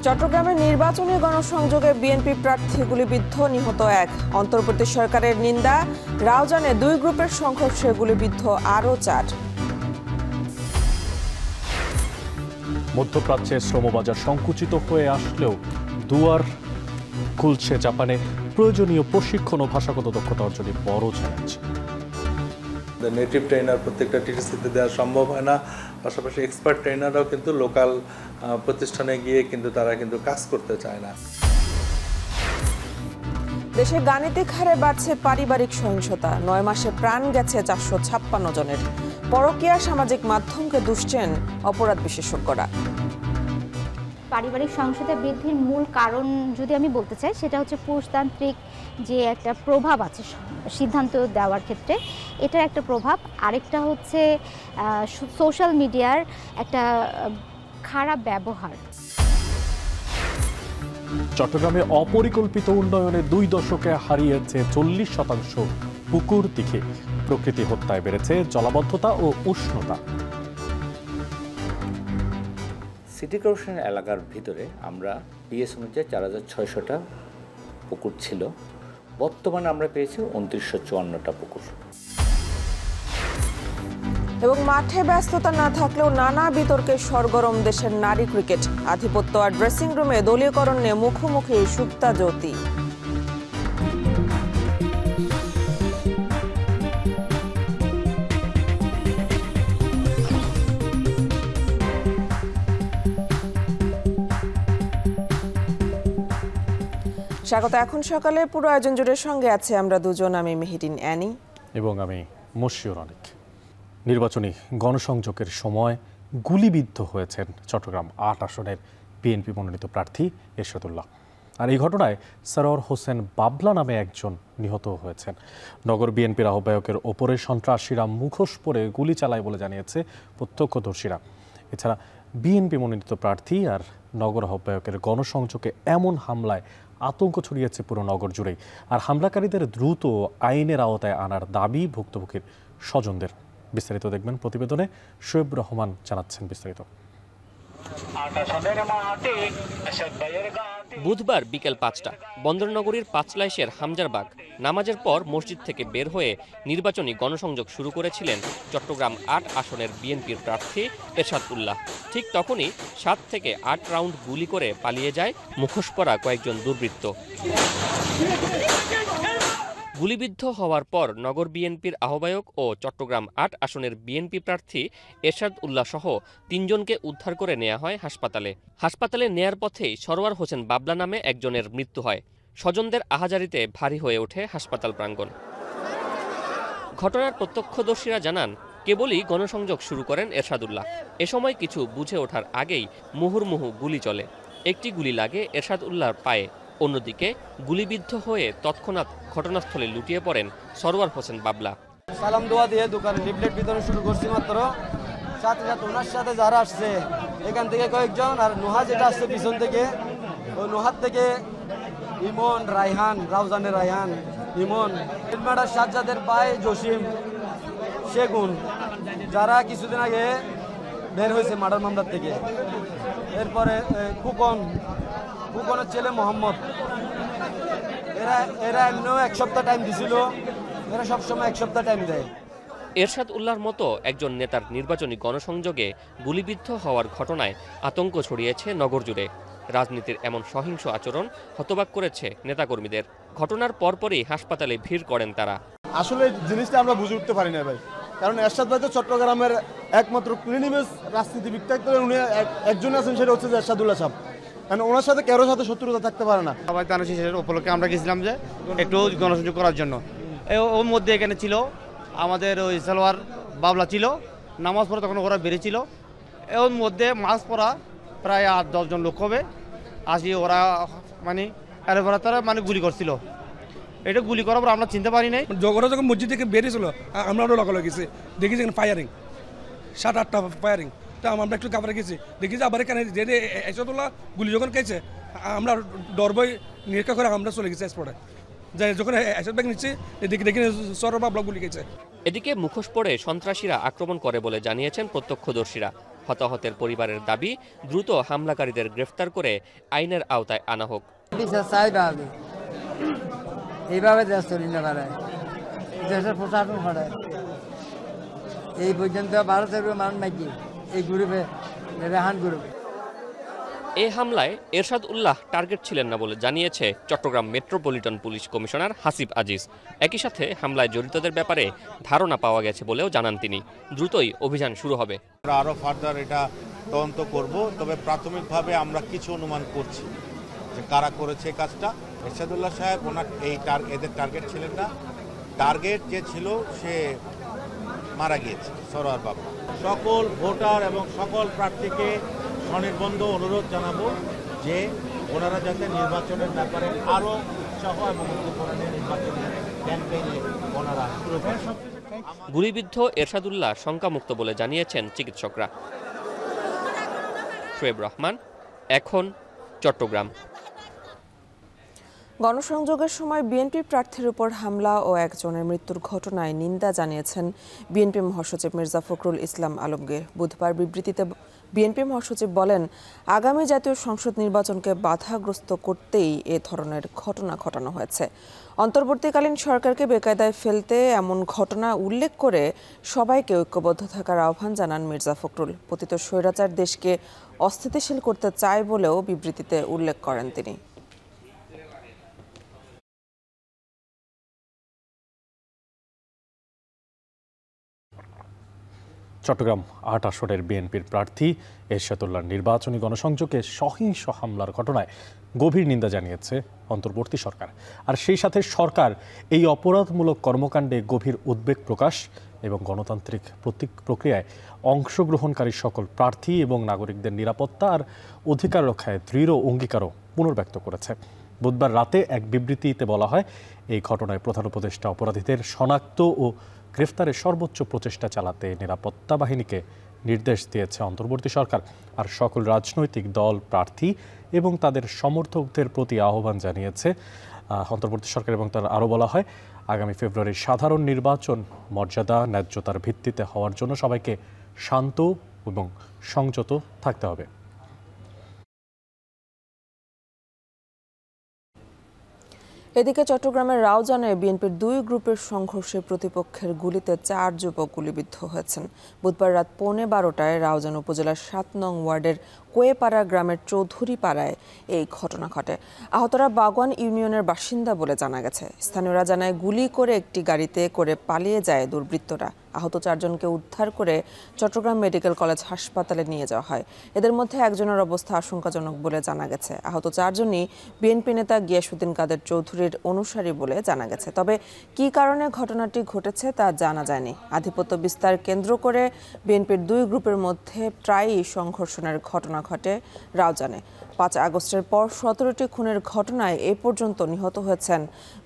চট্টগ্রামে নির্বাচনী গণসংযোগে বিএনপি প্রার্থী গুলিবিদ্ধ, নিহত এক। অন্তর্বর্তী সরকারের নিন্দা। রাউজানে 2 গ্রুপের সংঘর্ষে গুলিবিদ্ধ আরও 4। মধ্যপ্রাচ্যে শ্রমবাজার সংকুচিত হয়ে আসলেও দুয়ার খুলছে জাপানে প্রয়োজনীয় প্রশিক্ষণ ও ভাষাগত দক্ষতা অর্জনে বড় চ্যালেঞ্জ। নেটিভ ট্রেনার প্রত্যেকটা টিটিসিতে দেওয়া সম্ভব হয় না, পাশাপাশি এক্সপার্ট ট্রেনাররাও কিন্তু লোকাল প্রতিষ্ঠানে গিয়ে কিন্তু তারা কিন্তু কাজ করতে চায় না। দেশে গাণিতিক হারে বাড়ছে পারিবারিক সহিংসতা। 9 মাসে প্রাণ গেছে 456 জনের। পরকীয়া সামাজিক মাধ্যমকে দুষছেন অপরাধ বিশেষজ্ঞরা। পারিবারিক সহিংসতা বৃদ্ধির মূল কারণ যদি আমি বলতে চাই, সেটা হচ্ছে পুরুষতান্ত্রিক যে একটা প্রভাব আছে সিদ্ধান্ত দেওয়ার ক্ষেত্রে, এটার একটা প্রভাব। আরেকটা হচ্ছে সোশ্যাল মিডিয়ার একটা খারাপ ব্যবহার। চট্টগ্রামে অপরিকল্পিত উন্নয়নে 2 দশকে হারিয়েছে 40% পুকুর দিকে। প্রকৃতি হত্যায় বেড়েছে জলাবদ্ধতা ও উষ্ণতা। সিটি কর্পোরেশন এলাকার ভিতরে আমরা পিএস অনুযায়ী 4600টা পুকুর ছিল, বর্তমানে আমরা পেয়েছি 2954টা পুকুর। এবং মাঠে ব্যস্ততা না থাকলেও নানা বিতর্কে সরগরম দেশের নারী ক্রিকেট। আধিপত্য আর ড্রেসিং রুমে দলীয়করণ নিয়ে মুখোমুখি সুপ্তা জ্যোতি। স্বাগত। এখন সকালে পুরো আয়োজন জুড়ে সঙ্গে আছে আমরা দুজন, আমি মেহেরিন অ্যানি এবং আমি মশিউর অনিক। নির্বাচনী গণসংযোগের সময় গুলিবিদ্ধ হয়েছেন চট্টগ্রাম 8 আসনের বিএনপি মনোনীত প্রার্থী এরশাদুল্লাহ। আর এই ঘটনায় সরোয়ার হোসেন বাবলা নামে একজন নিহত হয়েছেন। নগর বিএনপির আহ্বায়কের ওপরে সন্ত্রাসীরা মুখোশ পরে গুলি চালায় বলে জানিয়েছে প্রত্যক্ষদর্শীরা। এছাড়া বিএনপি মনোনীত প্রার্থী আর নগর আহ্বায়কের গণসংযোগে এমন হামলায় আতঙ্ক ছড়িয়েছে পুরো নগর জুড়েই। আর হামলাকারীদের দ্রুত আইনের আওতায় আনার দাবি ভুক্তভোগীর স্বজনদের। বিস্তারিত দেখবেন প্রতিবেদনে। শোয়েব রহমান জানাচ্ছেন বিস্তারিত। বুধবার বিকেল 5টা বন্দরনগরীর পাঁচলাইশের হামজারবাগ নামাজের পর মসজিদ থেকে বের হয়ে নির্বাচনী গণসংযোগ শুরু করেছিলেন চট্টগ্রাম 8 আসনের বিএনপির প্রার্থী এরশাদ উল্লাহ। ঠিক তখনই 7 থেকে 8 রাউন্ড গুলি করে পালিয়ে যায় মুখোশ পরা কয়েকজন দুর্বৃত্ত। গুলিবিদ্ধ হওয়ার পর নগর বিএনপির আহ্বায়ক ও চট্টগ্রাম 8 আসনের বিএনপি প্রার্থী এরশাদ উল্লাহ সহ 3 জনকে উদ্ধার করে নেওয়া হয় হাসপাতালে। হাসপাতালে নেয়ার পথেই সরোয়ার হোসেন বাবলা নামে একজনের মৃত্যু হয়। স্বজনদের আহাজারিতে ভারী হয়ে ওঠে হাসপাতাল প্রাঙ্গণ। ঘটনার প্রত্যক্ষদর্শীরা জানান, কেবলই গণসংযোগ শুরু করেন এরশাদুল্লাহ। এ সময় কিছু বুঝে ওঠার আগেই মুহুর্মুহু গুলি চলে। একটি গুলি লাগে এরশাদ উল্লাহর পায়ে। অন্যদিকে গুলিবিদ্ধ হয়ে তৎক্ষণাৎ ঘটনাস্থলে লুটিয়ে পড়েন সরোয়ার হোসেন বাবলা। সালাম দোয়া দিয়ে দোকানে লিফলেট বিতরণ শুরু করছি মাত্র, সাথে সাথে ওনার সাথে যারা আসছে এখান থেকে কয়েকজন, আর নোহা যেটা আসছে পিছন থেকে, ওই নোহার থেকে ইমন, রায়হান, রাউজানের রায়হান, ইমন, ইলমাডার সাজ্জাদের ভাই জসিম, সেগুন, যারা কিছুদিন আগে বের হয়েছে মার্ডার মামলার থেকে। এরপরে কুকনের ছেলে মোহাম্মদ, এরা এমনিও 1 সপ্তাহ টাইম দিছিল, এরা সবসময় 1 সপ্তাহ টাইম দেয়। এরশাদ উল্লাহর মতো একজন নেতার নির্বাচনী গণসংযোগে গুলিবিদ্ধ হওয়ার ঘটনায় আতঙ্ক ছড়িয়েছে নগর জুড়ে। রাজনীতির এমন সহিংস আচরণ হতবাক করেছে নেতাকর্মীদের। ঘটনার পরপরই হাসপাতালে ভিড় করেন তারা। আসলে জিনিসটা আমরা বুঝে উঠতে পারি না ভাই, কারণ এরশাদ ভাই তো চট্টগ্রামের একমাত্র ক্লিনিমেস রাজনীতিবিদ, উনি একজন আছেন, সেটা হচ্ছে যে এরশাদুল্লাহ সাহেব। কারণ ওনার সাথে কারোর সাথে শত্রুতা থাকতে পারে না। সবাই জানাচ্ছি, সেটার উপলক্ষে আমরা গেছিলাম যে একটু গণসংযোগ করার জন্য। ওর মধ্যে এখানে ছিল আমাদের ওই সালোয়ার বাবলা ছিল, নামাজ পড়া তখন ওরা বেরিয়েছিল। ওর মধ্যে মাছ পড়া প্রায় 8-10 জন লোক হবে, আসি ওরা মানে তারা মানে গুলি করছিল। এটা গুলি করার পর আমরা চিনতে পারি নাই। ওরা যখন মসজিদ থেকে বেরিয়েছিল আমরা লগে গেছি, দেখি যেখানে ফায়ারিং 7-8টা ফায়ারিং। তা আমরা একটু কাপড়ে গেছি, দেখি যে আবার এখানে এরশাদুল্লাহ গুলি যখন খেয়েছে আমরা ডর ভয় নিরীক্ষা করে আমরা চলে গেছি স্পটে। যে যখন এরশাদ ভাই নিচ্ছে দেখে সৌরভ বাবলা গুলি খেয়েছে। এদিকে মুখোশ পরে সন্ত্রাসীরা আক্রমণ করে বলে জানিয়েছেন প্রত্যক্ষদর্শীরা। হতাহতের পরিবারের দাবি, দ্রুত হামলাকারীদের গ্রেফতার করে আইনের আওতায় আনা হোক। এইভাবে দেশ চলি না পারে, দেশের প্রশাসন করে এই পর্যন্ত ভারতের মানুষ নাকি এই গ্রুপে রেহান গ্রুপে। এই হামলায় এরশাদ উল্লাহ টার্গেট ছিলেন না বলে জানিয়েছে Chattogram metropolitan police commissioner Hasib Aziz. একই সাথে হামলায় জড়িতদের ব্যাপারে ধারণা পাওয়া গেছে বলেও জানান তিনি। দ্রুতই অভিযান শুরু হবে। আমরা আরও ফার্দার এটা তদন্ত করব, তবে প্রাথমিকভাবে আমরা কিছু অনুমান করছি যে কারা করেছে কাজটা। এরশাদুল্লাহ সাহেব ওনার এদের টার্গেট ছিলেন না, টার্গেট যে ছিল সে মারা গিয়েছে সরোয়ার বাবু। সকল ভোটার এবং সকল প্রার্থীকে স্বনির্বন্ধ অনুরোধ জানাবো যে ওনারা যাতে নির্বাচনের ব্যাপারে আরও উৎসাহ এবং উদ্দীপনা নিয়ে নির্বাচনের ক্যাম্পেইনে ওনারা শুরু করেন। গুলিবিদ্ধ এরশাদুল্লাহ শঙ্কামুক্ত বলে জানিয়েছেন চিকিৎসকরা। শোয়েব রহমান, এখন, চট্টগ্রাম। গণসংযোগের সময় বিএনপি প্রার্থীর উপর হামলা ও একজনের মৃত্যুর ঘটনায় নিন্দা জানিয়েছেন বিএনপি মহাসচিব মির্জা ফখরুল ইসলাম আলমগীর। বুধবার বিবৃতিতে বিএনপি মহাসচিব বলেন, আগামী জাতীয় সংসদ নির্বাচনকে বাধাগ্রস্ত করতেই এ ধরনের ঘটনা ঘটানো হয়েছে। অন্তর্বর্তীকালীন সরকারকে বেকায়দায় ফেলতে এমন ঘটনা উল্লেখ করে সবাইকে ঐক্যবদ্ধ থাকার আহ্বান জানান মির্জা ফখরুল। পতিত স্বৈরাচার দেশকে অস্থিতিশীল করতে চায় বলেও বিবৃতিতে উল্লেখ করেন তিনি। চট্টগ্রাম ৮ আসনের বিএনপির প্রার্থী এরশাদুল্লাহর নির্বাচনী গণসংযোগে সহিংস হামলার ঘটনায় গভীর নিন্দা জানিয়েছে অন্তর্বর্তী সরকার। আর সেই সাথে সরকার এই অপরাধমূলক কর্মকাণ্ডে গভীর উদ্বেগ প্রকাশ এবং গণতান্ত্রিক প্রক্রিয়ায় অংশগ্রহণকারী সকল প্রার্থী এবং নাগরিকদের নিরাপত্তা আর অধিকার রক্ষায় দৃঢ় অঙ্গীকারও পুনর্ব্যক্ত করেছে। বুধবার রাতে এক বিবৃতিতে বলা হয়, এই ঘটনায় প্রধান উপদেষ্টা অপরাধীদের শনাক্ত ও গ্রেফতারের সর্বোচ্চ প্রচেষ্টা চালাতে নিরাপত্তা বাহিনীকে নির্দেশ দিয়েছে অন্তর্বর্তী সরকার। আর সকল রাজনৈতিক দল, প্রার্থী এবং তাদের সমর্থকদের প্রতি আহ্বান জানিয়েছে অন্তর্বর্তী সরকার। এবং তার আরও বলা হয়, আগামী ফেব্রুয়ারির সাধারণ নির্বাচন মর্যাদা, ন্যায্যতার ভিত্তিতে হওয়ার জন্য সবাইকে শান্ত এবং সংযত থাকতে হবে। এদিকে চট্টগ্রামের রাউজানে বিএনপির ২ গ্রুপের সংঘর্ষে প্রতিপক্ষের গুলিতে ৪ যুবক গুলিবিদ্ধ হয়েছেন। বুধবার রাত ১:১৫টায় রাউজান উপজেলার ৭ নং ওয়ার্ডের কোয়েপাড়া গ্রামের চৌধুরী পাড়ায় এই ঘটনা ঘটে। আহতরা বাগওয়ান ইউনিয়নের বাসিন্দা বলে জানা গেছে। স্থানীয়রা জানায়, গুলি করে একটি গাড়িতে করে পালিয়ে যায় দুর্বৃত্তরা। আহত ৪ জনকে উদ্ধার করে চট্টগ্রাম মেডিকেল কলেজ হাসপাতালে নিয়ে যাওয়া হয়। এদের মধ্যে একজনের অবস্থা আশঙ্কাজনক বলে জানা গেছে। আহত ৪ জনই বিএনপি নেতা গিয়াসউদ্দিন কাদের চৌধুরীর অনুসারী বলে জানা গেছে। তবে কী কারণে ঘটনাটি ঘটেছে তা জানা যায়নি। আধিপত্য বিস্তার কেন্দ্র করে বিএনপির ২ গ্রুপের মধ্যে প্রায়ই সংঘর্ষণের ঘটনা ঘটে রাউজানে। ৫ আগস্টের পর ১৭টি খুনের ঘটনায় এ পর্যন্ত নিহত হয়েছেন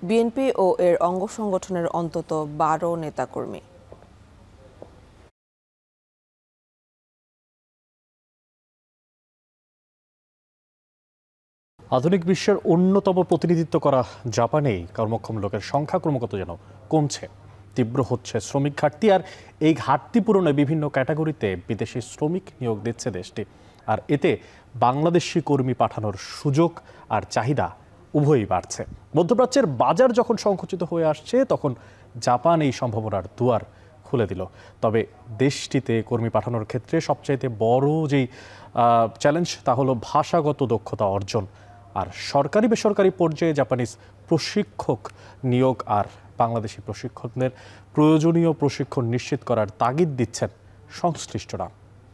বিএনপি ও এর অঙ্গ সংগঠনের অন্তত ১২ নেতাকর্মী। আধুনিক বিশ্বের অন্যতম প্রতিনিধিত্ব করা জাপানেই কর্মক্ষম লোকের সংখ্যা ক্রমাগত যেন কমছে। তীব্র হচ্ছে শ্রমিক ঘাটতি, আর এই ঘাটতি পূরণে বিভিন্ন ক্যাটাগরিতে বিদেশি শ্রমিক নিয়োগ দিচ্ছে দেশটি। আর এতে বাংলাদেশি কর্মী পাঠানোর সুযোগ আর চাহিদা উভয়ই বাড়ছে। মধ্যপ্রাচ্যের বাজার যখন সংকুচিত হয়ে আসছে, তখন জাপান এই সম্ভাবনার দুয়ার খুলে দিল। তবে দেশটিতে কর্মী পাঠানোর ক্ষেত্রে সবচাইতে বড় যেই চ্যালেঞ্জ তা হলো ভাষাগত দক্ষতা অর্জন। আর সরকারি বেসরকারি পর্যায়ে জাপানিজ প্রশিক্ষক নিয়োগ আর বাংলাদেশি প্রশিক্ষকদের প্রয়োজনীয় প্রশিক্ষণ নিশ্চিত করার তাগিদ দিচ্ছেন সংশ্লিষ্টরা।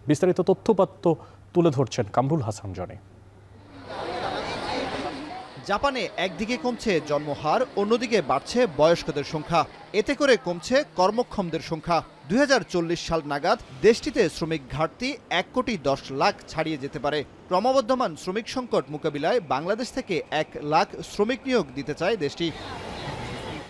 বিস্তারিত তথ্যপাত্র তুলে ধরছেন কামরুল হাসান জনি। জাপানে একদিকে কমছে জন্মহার, অন্যদিকে বাড়ছে বয়স্কদের সংখ্যা। এতে করে কমছে কর্মক্ষমদের সংখ্যা। ২০৪০ সাল নাগাদ দেশটিতে শ্রমিক ঘাটতি ১,১০,০০,০০০ ছাড়িয়ে যেতে পারে। ক্রমবর্ধমান শ্রমিক সংকট মোকাবিলায় বাংলাদেশ থেকে ১,০০,০০০ শ্রমিক নিয়োগ দিতে চায় দেশটি।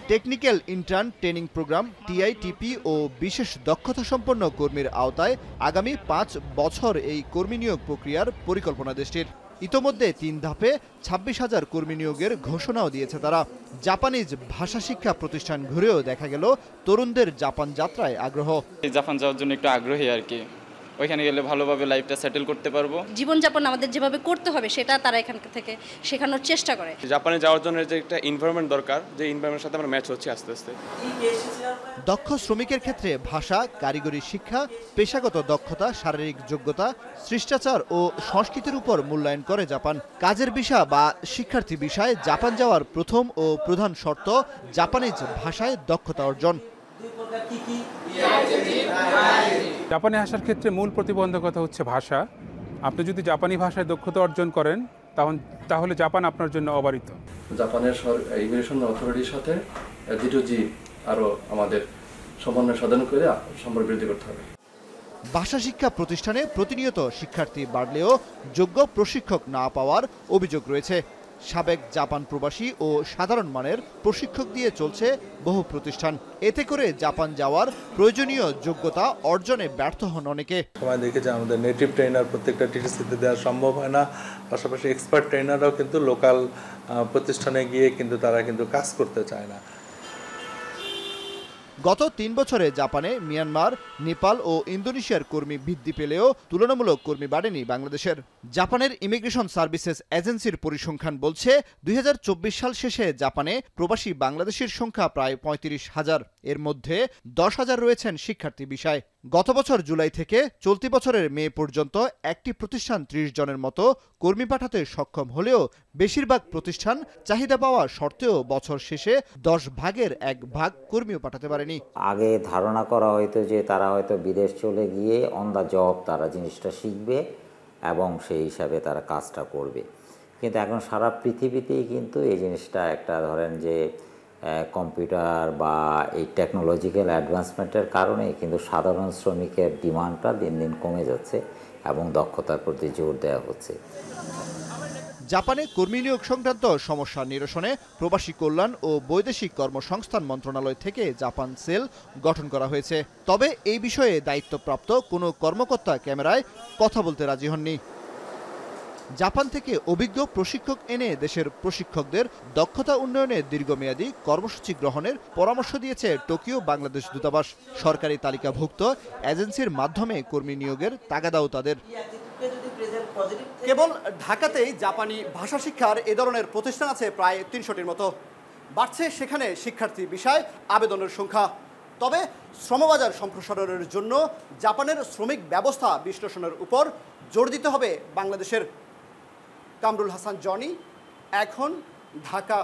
Technical intern training programme, TITP ও বিশেষ দক্ষতা সম্পন্ন কর্মীর আওতায় আগামী ৫ বছর এই কর্মী নিয়োগ প্রক্রিয়ার পরিকল্পনা দেশটির। ইতোমধ্যে 3 ধাপে 26,000 কর্মী নিয়োগের ঘোষণাও দিয়েছে তারা। জাপানিজ ভাষা শিক্ষা প্রতিষ্ঠান ঘুরেও দেখা গেল তরুণদের জাপান যাত্রায় আগ্রহ। জাপান যাওয়ার জন্য একটু আগ্রহী আর কি, ওইখানে গেলে ভালোভাবে লাইফটা সেটেল করতে পারবো। জীবনযাপন আমাদের যেভাবে করতে হবে সেটা তারা এখান থেকে শেখানোর চেষ্টা করে। জাপানে যাওয়ার জন্য যে একটা এনভায়রনমেন্ট দরকার, যে এনভায়রনমেন্টের সাথে আমরা ম্যাচ হচ্ছে আস্তে আস্তে। দক্ষ শ্রমিকের ক্ষেত্রে ভাষা, কারিগরি শিক্ষা, পেশাগত দক্ষতা, শারীরিক যোগ্যতা, শিষ্টাচার ও সংস্কৃতির উপর মূল্যায়ন করে জাপান। কাজের ভিসা বা শিক্ষার্থী ভিসায় জাপান যাওয়ার প্রথম ও প্রধান শর্ত জাপানিজ ভাষায় দক্ষতা অর্জন। জাপানে আসার ক্ষেত্রে মূল প্রতিবন্ধকতা হচ্ছে ভাষা। আপনি যদি জাপানি ভাষায় দক্ষতা অর্জন করেন তাহলে জাপান আপনার জন্য অবারিত। জাপানের ইমিগ্রেশন অথরিটির সাথে G2G আরও আমাদের সমন্বয় সাধন করে সম্পর্ক বৃদ্ধি করতে হবে। ভাষা শিক্ষা প্রতিষ্ঠানে প্রতিনিয়ত শিক্ষার্থী বাড়লেও যোগ্য প্রশিক্ষক না পাওয়ার অভিযোগ রয়েছে। সাবেক জাপান প্রবাসী ও সাধারণ মানের প্রশিক্ষক দিয়ে চলছে বহু প্রতিষ্ঠান। এতে করে জাপান যাওয়ার প্রয়োজনীয় যোগ্যতা অর্জনে ব্যর্থ হন অনেকে। সময় দেখে যে আমাদের নেটিভ ট্রেনার প্রত্যেকটা টিটিসিতে দেওয়া সম্ভব হয় না, পাশাপাশি এক্সপার্ট ট্রেনাররাও কিন্তু লোকাল প্রতিষ্ঠানে গিয়ে কিন্তু তারা কিন্তু কাজ করতে চায় না। গত 3 বছরে জাপানে মিয়ানমার, নেপাল ও ইন্দোনেশিয়ার কর্মী বৃদ্ধি পেলেও তুলনামূলক কর্মী বাড়েনি বাংলাদেশের। জাপানের ইমিগ্রেশন সার্ভিসেস এজেন্সির পরিসংখ্যান বলছে 2024 সাল শেষে জাপানে প্রবাসী বাংলাদেশের সংখ্যা প্রায় 35,000। এর মধ্যে 10,000 রয়েছেন শিক্ষার্থী ভিসায়। গত বছর জুলাই থেকে চলতি বছরের মে পর্যন্ত একটি প্রতিষ্ঠান 30 জনের মতো কর্মী পাঠাতে সক্ষম হলেও বেশিরভাগ প্রতিষ্ঠান চাহিদা পাওয়া সত্ত্বেও বছর শেষে 10 ভাগের 1 ভাগ কর্মীও পাঠাতে পারেনি। আগে ধারণা করা হয়তো যে তারা হয়তো বিদেশ চলে গিয়ে অন দ্য জব তারা জিনিসটা শিখবে এবং সেই হিসাবে তারা কাজটা করবে, কিন্তু এখন সারা পৃথিবীতেই কিন্তু এই জিনিসটা একটা ধরেন যে কম্পিউটার বা এই টেকনোলজিক্যাল অ্যাডভান্সমেন্টের কারণে কিন্তু সাধারণ শ্রমিকের ডিমান্ডটা দিন দিন কমে যাচ্ছে এবং দক্ষতার প্রতি জোর দেওয়া হচ্ছে। জাপানে কর্মী নিয়োগ সংক্রান্ত সমস্যা নিরসনে প্রবাসী কল্যাণ ও বৈদেশিক কর্মসংস্থান মন্ত্রণালয় থেকে জাপান সেল গঠন করা হয়েছে। তবে এই বিষয়ে দায়িত্বপ্রাপ্ত কোনো কর্মকর্তা ক্যামেরায় কথা বলতে রাজি হননি। জাপান থেকে অভিজ্ঞ প্রশিক্ষক এনে দেশের প্রশিক্ষকদের দক্ষতা উন্নয়নে দীর্ঘমেয়াদী কর্মসূচি গ্রহণের পরামর্শ দিয়েছে টোকিও বাংলাদেশ দূতাবাস। সরকারি তালিকাভুক্ত এজেন্সির মাধ্যমে কর্মী নিয়োগের তাগাদাও তাদের। কেবল ঢাকাতেই জাপানি ভাষা শিক্ষার এ ধরনের প্রতিষ্ঠান আছে প্রায় 300টির মতো। বাড়ছে সেখানে শিক্ষার্থী বিষয় আবেদনের সংখ্যা। তবে শ্রমবাজার সম্প্রসারণের জন্য জাপানের শ্রমিক ব্যবস্থা বিশ্লেষণের উপর জোর দিতে হবে বাংলাদেশের। কামরুল হাসান জনি, এখন, ঢাকা।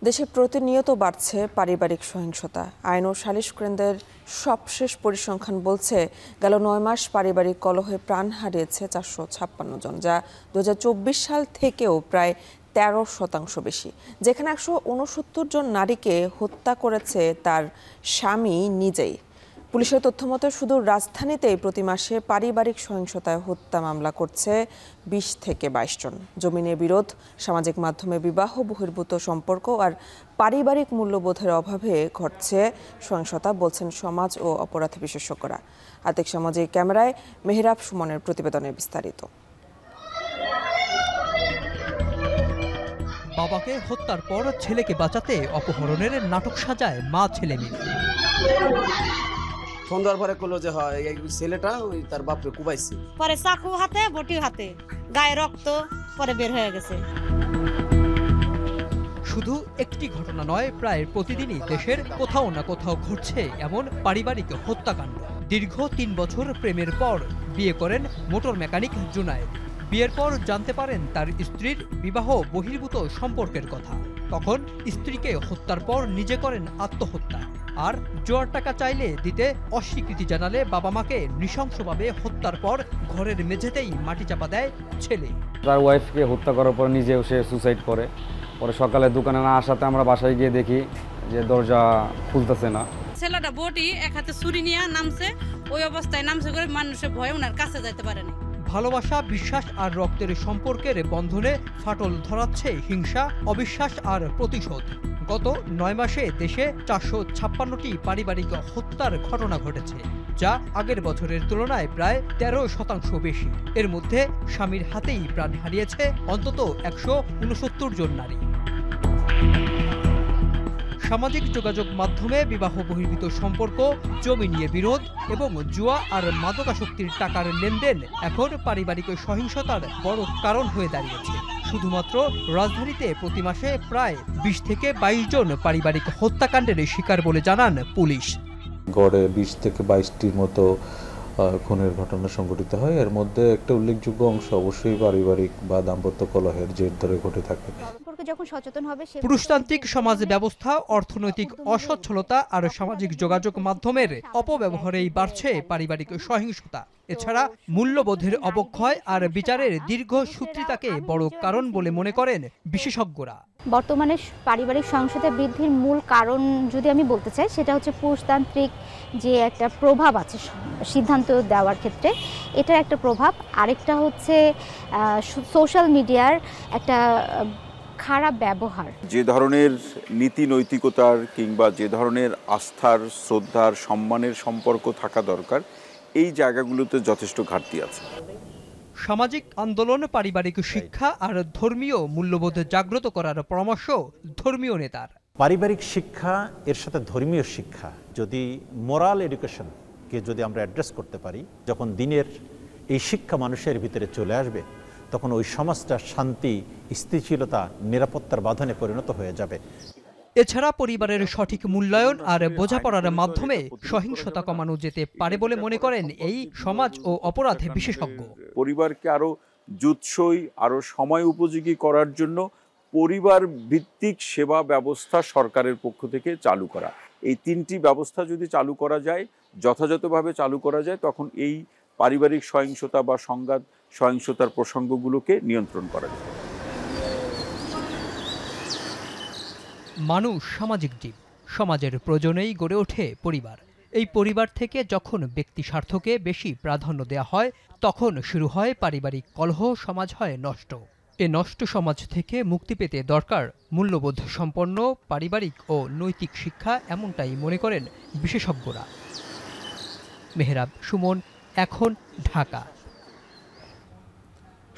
দেশে প্রতিনিয়ত বাড়ছে পারিবারিক সহিংসতা। আইন ও সালিশ কেন্দ্রের সবশেষ পরিসংখ্যান বলছে গেল 9 মাস পারিবারিক কলহে প্রাণ হারিয়েছে 456 জন, যা 2024 সাল থেকেও প্রায় 13% বেশি। যেখানে 169 জন নারীকে হত্যা করেছে তার স্বামী নিজেই। পুলিশের তথ্যমতে শুধু রাজধানীতেই প্রতি মাসে পারিবারিক সহিংসতায় হত্যা মামলা করছে 20 থেকে 22 জন। জমিনের বিরোধ, সামাজিক মাধ্যমে বিবাহ বহির্ভূত সম্পর্ক আর পারিবারিক মূল্যবোধের অভাবে ঘটছে সহিংসতা বলছেন সমাজ ও অপরাধ বিশেষজ্ঞরা। আতিক সামাজিক ক্যামেরায় মেহরাব সুমনের প্রতিবেদনে বিস্তারিত। বাবাকে হত্যার পর ছেলেকে বাঁচাতে অপহরণের নাটক সাজায় মা ছেলে মিলে। সন্ধ্যার পরে কইলো যে হয় এই ছেলেটা ওই তার বাপরে কুবাইছে, পরে চাকু হাতে বটি হাতে, গায়ে রক্ত, পরে বের হয়ে গেছে। শুধু একটি ঘটনা নয়, প্রায় প্রতিদিনই দেশের কোথাও না কোথাও ঘটছে এমন পারিবারিক হত্যাকাণ্ড। দীর্ঘ 3 বছর প্রেমের পর বিয়ে করেন মোটর মেকানিক জুনায়েদ। বিয়ের পর জানতে পারেন তার স্ত্রীর বিবাহ বহির্ভূত সম্পর্কের কথা। তখন স্ত্রীকে হত্যার পর নিজে করেন আত্মহত্যা। আর জোয়ার টাকা চাইলে দিতে অস্বীকৃতি জানালে বাবা মাকে নৃশংসভাবে হত্যার পর ঘরের মেঝেতেই মাটি চাপা দেয় ছেলে। তার ওয়াইফকে হত্যা করার পর নিজেও সে সুসাইড করে। পরে সকালে দোকানে না আসাতে আমরা বাসায় গিয়ে দেখি যে দরজা খুলতেছে না। ছেলেটা বটি এক হাতে ছুরি নিয়ে নামছে, ওই অবস্থায় নামছে করে মানুষের ভয়ে ওনার কাছে যাইতে পারেনি। ভালোবাসা, বিশ্বাস আর রক্তের সম্পর্কের বন্ধনে ফাটল ধরাচ্ছে হিংসা, অবিশ্বাস আর প্রতিশোধ। গত 9 মাসে দেশে 456টি পারিবারিক হত্যার ঘটনা ঘটেছে, যা আগের বছরের তুলনায় প্রায় 13% বেশি। এর মধ্যে স্বামীর হাতেই প্রাণ হারিয়েছে অন্তত 169 জন নারী। সামাজিক যোগাযোগ মাধ্যমে বিবাহ বহির্ভূত সম্পর্ক, জমি নিয়ে বিরোধ এবং জুয়া আর মাদকাসক্তির টাকার লেনদেন এখন পারিবারিক সহিংসতার বড় কারণ হয়ে দাঁড়িয়েছে। শুধুমাত্র রাজধানীতে প্রতি মাসে প্রায় 20 থেকে 22 জন পারিবারিক হত্যাকাণ্ডের শিকার বলে জানান পুলিশ। গড়ে 20 থেকে 22টির মতো খুনের ঘটনা সংঘটিত হয়। এর মধ্যে একটা উল্লেখযোগ্য অংশ অবশ্যই পারিবারিক বা দাম্পত্য কলহের জের ধরে ঘটে থাকে। পুরুষতান্ত্রিক সমাজ ব্যবস্থা, অর্থনৈতিক অসচ্ছলতা আর সামাজিক যোগাযোগ মাধ্যমের অপব্যবহারেই বাড়ছে পারিবারিক সহিংসতা। এছাড়া মূল্যবোধের অবক্ষয় আর বিচারের দীর্ঘসূত্রিতাকে বড় কারণ বলে মনে করেন বিশেষজ্ঞরা। বর্তমানে পারিবারিক সহিংসতা বৃদ্ধির মূল কারণ যদি আমি বলতে চাই, সেটা হচ্ছে পুরুষতান্ত্রিক যে একটা প্রভাব আছে সিদ্ধান্ত দেওয়ার ক্ষেত্রে, এটার একটা প্রভাব। আরেকটা হচ্ছে সোশ্যাল মিডিয়ার একটা খারাপ ব্যবহার। যে ধরনের নীতি নৈতিকতার কিংবা যে ধরনের আস্থার, শ্রদ্ধার, সম্মানের সম্পর্ক থাকা দরকার, এই জায়গাগুলোতে যথেষ্ট ঘাটতি আছে। সামাজিক আন্দোলন, পারিবারিক শিক্ষা আর ধর্মীয় মূল্যবোধ জাগ্রত করার পরামর্শ ধর্মীয় নেতার। পারিবারিক শিক্ষা এর সাথে ধর্মীয় শিক্ষা, যদি মোরাল এডুকেশনকে যদি আমরা অ্যাড্রেস করতে পারি, যখন দিনের এই শিক্ষা মানুষের ভিতরে চলে আসবে, তখন ওই সমাজটা শান্তি, স্থিতিশীলতা, নিরাপত্তার বাঁধনে পরিণত হয়ে যাবে। এছাড়া পরিবারের সঠিক মূল্যায়ন আর বোঝাপড়ার মাধ্যমে সহিংসতা কমানো যেতে পারে বলে মনে করেন এই সমাজ ও অপরাধ বিশেষজ্ঞ। পরিবারকে আরো জুৎসই, আরো সময় উপযোগী করার জন্য পরিবার ভিত্তিক সেবা ব্যবস্থা সরকারের পক্ষ থেকে চালু করা, এই 3টি ব্যবস্থা যদি চালু করা যায়, যথাযথভাবে চালু করা যায়, তখন এই পারিবারিক সহিংসতা বা সংঘাত সহিংসতার প্রসঙ্গগুলোকে নিয়ন্ত্রণ করা যায়। মানুষ সামাজিক জীব, সমাজের প্রয়োজনেই গড়ে ওঠে পরিবার। এই পরিবার থেকে যখন ব্যক্তি স্বার্থকে বেশি প্রাধান্য দেওয়া হয়, তখন শুরু হয় পারিবারিক কলহ, সমাজ হয় নষ্ট। এ নষ্ট সমাজ থেকে মুক্তি পেতে দরকার মূল্যবোধ সম্পন্ন পারিবারিক ও নৈতিক শিক্ষা, এমনটাই মনে করেন বিশেষজ্ঞরা। মেহরাব সুমন, এখন, ঢাকা।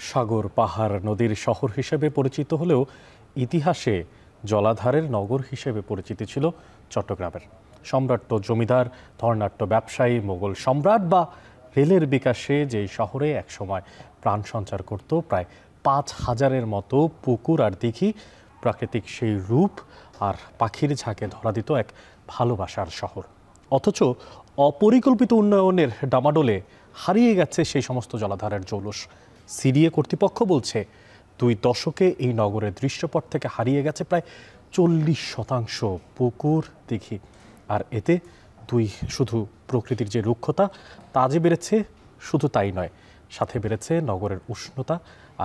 সাগর, পাহাড়, নদীর শহর হিসেবে পরিচিত হলেও ইতিহাসে জলাধারের নগর হিসেবে পরিচিতি ছিল চট্টগ্রামের। সম্রাট্য জমিদার, ধর্নাট্য ব্যবসায়ী, মোগল সম্রাট বা রেলের বিকাশে যেই শহরে একসময় প্রাণ সঞ্চার করত প্রায় 5000-এর মতো পুকুর আর দিঘি, প্রাকৃতিক সেই রূপ আর পাখির ঝাঁকে ধরা দিত এক ভালোবাসার শহর। অথচ অপরিকল্পিত উন্নয়নের ডামাডোলে হারিয়ে গেছে সেই সমস্ত জলাধারের জৌলুস। সিডিএ কর্তৃপক্ষ বলছে 2 দশকে এই নগরের দৃশ্যপট থেকে হারিয়ে গেছে প্রায় 40% পুকুর, দিঘি। আর এতে শুধু প্রকৃতির যে রুক্ষতা তা যে বেড়েছে, শুধু তাই নয়, সাথে বেড়েছে নগরের উষ্ণতা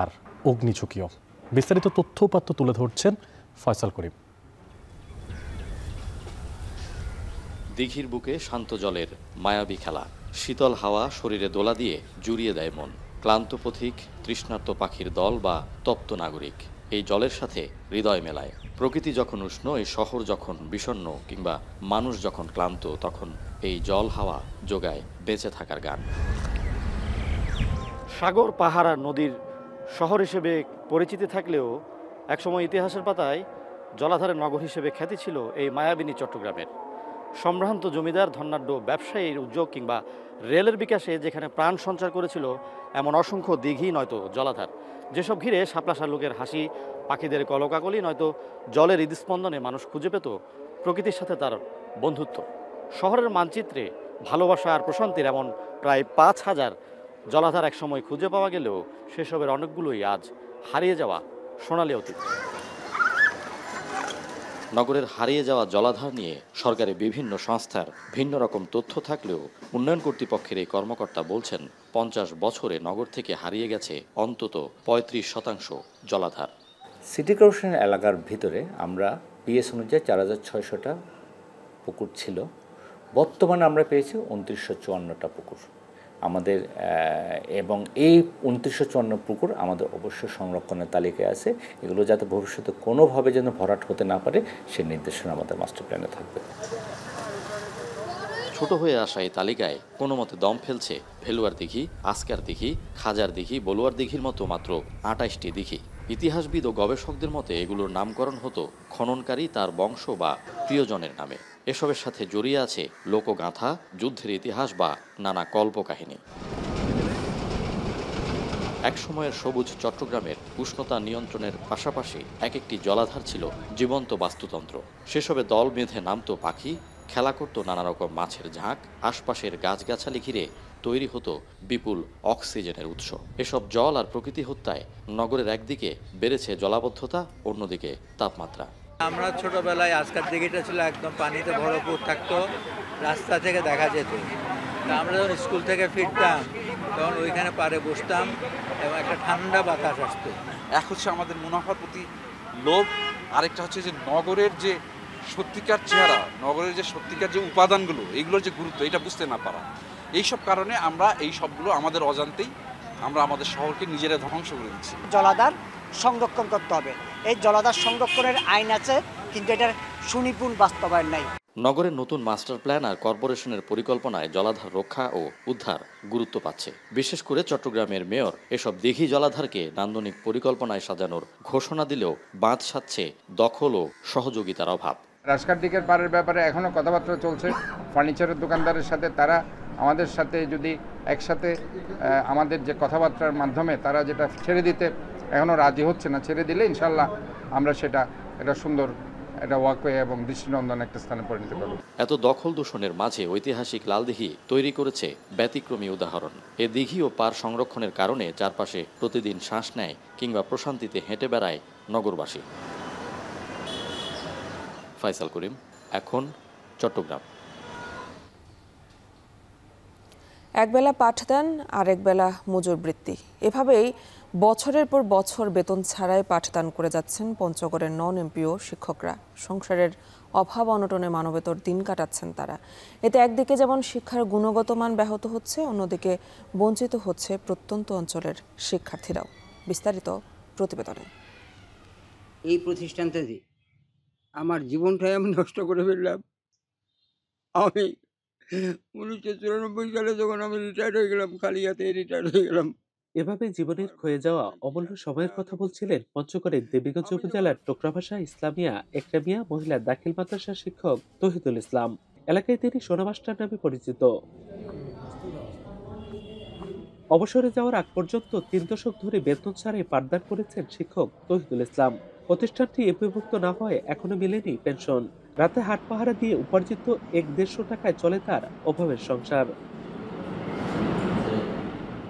আর অগ্নিঝুঁকিও। বিস্তারিত তথ্যপাত্র তুলে ধরছেন ফয়সাল করিম। দিঘির বুকে শান্ত জলের মায়াবী খেলা, শীতল হাওয়া শরীরে দোলা দিয়ে জুড়িয়ে দেয় মন। ক্লান্ত পথিক, তৃষ্ণার্ত পাখির দল বা তপ্ত নাগরিক এই জলের সাথে হৃদয় মেলায়। প্রকৃতি যখন উষ্ণ, এই শহর যখন বিষণ্ণ কিংবা মানুষ যখন ক্লান্ত, তখন এই জল হাওয়া যোগায় বেঁচে থাকার গান। সাগর, পাহাড় আর নদীর শহর হিসেবে পরিচিতি থাকলেও একসময় ইতিহাসের পাতায় জলাধারের নগর হিসেবে খ্যাতি ছিল এই মায়াবিনী চট্টগ্রামের। সম্ভ্রান্ত জমিদার, ধনাঢ্য ব্যবসায়ীর উদ্যোগ কিংবা রেলের বিকাশে যেখানে প্রাণ সঞ্চার করেছিল এমন অসংখ্য দিঘি নয়তো জলাধার, যেসব ঘিরে শাপলা শালুকের হাসি, পাখিদের কলকাকলি, নয়তো জলের হৃদস্পন্দনে মানুষ খুঁজে পেত প্রকৃতির সাথে তার বন্ধুত্ব। শহরের মানচিত্রে ভালোবাসা আর প্রশান্তির এমন প্রায় 5000 জলাধার একসময় খুঁজে পাওয়া গেলেও সেসবের অনেকগুলোই আজ হারিয়ে যাওয়া সোনালী অতীত। নগরের হারিয়ে যাওয়া জলাধার নিয়ে সরকারি বিভিন্ন সংস্থার ভিন্ন রকম তথ্য থাকলেও উন্নয়ন কর্তৃপক্ষের এই কর্মকর্তা বলছেন 50 বছরে নগর থেকে হারিয়ে গেছে অন্তত 35% জলাধার। সিটি কর্পোরেশন এলাকার ভিতরে আমরা পিএস অনুযায়ী 4600টা পুকুর ছিল, বর্তমানে আমরা পেয়েছি 2954টা পুকুর। আমাদের এবং এই ২৯৫৪ পুকুর আমাদের অবশ্য সংরক্ষণের তালিকায় আছে। এগুলো যাতে ভবিষ্যতে কোনোভাবে যেন ভরাট হতে না পারে সে নির্দেশনা আমাদের মাস্টার প্ল্যানে থাকবে। ছোট হয়ে আসা এই তালিকায় কোনো মতে দম ফেলছে ভেলুয়ার দিঘি, আসকার দিঘি, খাজার দিঘি, বলুয়ার দিঘির মতো মাত্র ২৮টি দিঘি। ইতিহাসবিদ ও গবেষকদের মতে এগুলোর নামকরণ হতো খননকারী তার বংশ বা প্রিয়জনের নামে। এসবের সাথে জড়িয়ে আছে লোকগাথা, যুদ্ধের ইতিহাস বা নানা কল্পকাহিনী। একসময়ের সবুজ চট্টগ্রামের উষ্ণতা নিয়ন্ত্রণের পাশাপাশি এক একটি জলাধার ছিল জীবন্ত বাস্তুতন্ত্র। সেসবে দল বেঁধে নামতো পাখি, খেলা করত নানা রকম মাছের ঝাঁক, আশপাশের গাছগাছালি ঘিরে তৈরি হতো বিপুল অক্সিজেনের উৎস। এসব জল আর প্রকৃতি হত্যায় নগরের একদিকে বেড়েছে জলাবদ্ধতা, অন্যদিকে তাপমাত্রা। আমরা ছোটবেলায় আজকাল দিঘিটা ছিল একদম পানিতে ভরপুর থাকতো, রাস্তা থেকে দেখা যেত। আমরা যখন স্কুল থেকে ফিরতাম তখন ওইখানে পাড়ে বসতাম এবং একটা ঠান্ডা বাতাস আসতো। এক হচ্ছে আমাদের মুনাফার প্রতি লোভ, আরেকটা হচ্ছে যে নগরের যে সত্যিকার চেহারা, নগরের যে সত্যিকার যে উপাদানগুলো, এইগুলোর যে গুরুত্ব, এটা বুঝতে না পারা। এইসব কারণে আমরা এই সবগুলো আমাদের অজান্তেই আমরা আমাদের শহরকে নিজেরা ধ্বংস করে দিচ্ছি। জলাধার সংরক্ষণ করতে হবে। এই জলাধার সংরক্ষণের আইন আছে, কিন্তু এটার সুনিপুণ বাস্তবায়ন নাই। নগরের নতুন মাস্টার প্ল্যান আর কর্পোরেশনের পরিকল্পনায় জলাধার রক্ষা ও উদ্ধার গুরুত্ব পাচ্ছে। বিশেষ করে চট্টগ্রামের মেয়র এসব দিঘি জলাধারকে নান্দনিক পরিকল্পনায় সাজানোর ঘোষণা দিলেও বাঁধ সাধছে দখল ও সহযোগিতার অভাব। রাস্কার দিকের পাড়ের ব্যাপারে এখনও কথাবার্তা চলছে ফার্নিচারের দোকানদারের সাথে। তারা আমাদের সাথে যদি একসাথে আমাদের যে কথাবার্তার মাধ্যমে তারা যেটা ছেড়ে দিতে এখনও রাজি হচ্ছে না, ছেড়ে দিলে ইনশাল্লাহ আমরা এটা সুন্দর এটা ওয়াকওয়ে এবং দৃষ্টিনন্দন একটা স্থানে পরিণত করব। এত দখল দূষণের মাঝে ঐতিহাসিক লালদিঘি তৈরি করেছে ব্যতিক্রমী উদাহরণ। এ দিঘি ও পার সংরক্ষণের কারণে চারপাশে প্রতিদিন শ্বাস নেয় কিংবা প্রশান্তিতে হেঁটে বেড়ায় নগরবাসী। ফাইসাল করিম, এখন চট্টগ্রাম। একবেলা পাঠদান আর একবেলা মজুর বৃত্তি, এভাবেই বছরের পর বছর বেতন ছাড়াই পাঠদান করে যাচ্ছেন পঞ্চগড়ের নন এমপিও শিক্ষকরা। সংসারের অভাব অনটনে মানবেতর দিন কাটাচ্ছেন তারা। এতে একদিকে যেমন শিক্ষার গুণগত মান ব্যাহত হচ্ছে, অন্যদিকে বঞ্চিত হচ্ছে প্রত্যন্ত অঞ্চলের শিক্ষার্থীরাও। বিস্তারিত প্রতিবেদনে। এই প্রতিষ্ঠানটাতে আমার জীবনটাই আমি নষ্ট করে ফেললাম। আমি 1994 সালে যখন আমি রিটায়ার্ড হয়ে গেলাম, খালি হাতে রিটায়ার্ড হয়ে গেলাম। এভাবে জীবনের ক্ষয়ে যাওয়া অমূল্য সময়ের কথা বলছিলেন পঞ্চগড়ের দেবীগঞ্জ উপজেলার টোকরাভাষা ইসলামিয়া একরামিয়া মহিলা দাখিল মাদ্রাসার শিক্ষক তহিদুল ইসলাম। এলাকায় তিনি সোনা মাস্টার নামে পরিচিত। অবসরে যাওয়ার আগ পর্যন্ত 3 দশক ধরে বেতন ছাড়াই পাঠদান করেছেন শিক্ষক তহিদুল ইসলাম। প্রতিষ্ঠানটি এপিভুক্ত না হয় এখনো মেলেনি পেনশন। রাতে হাট পাহারা দিয়ে উপার্জিত 1-150 টাকায় চলে তার অভাবের সংসার।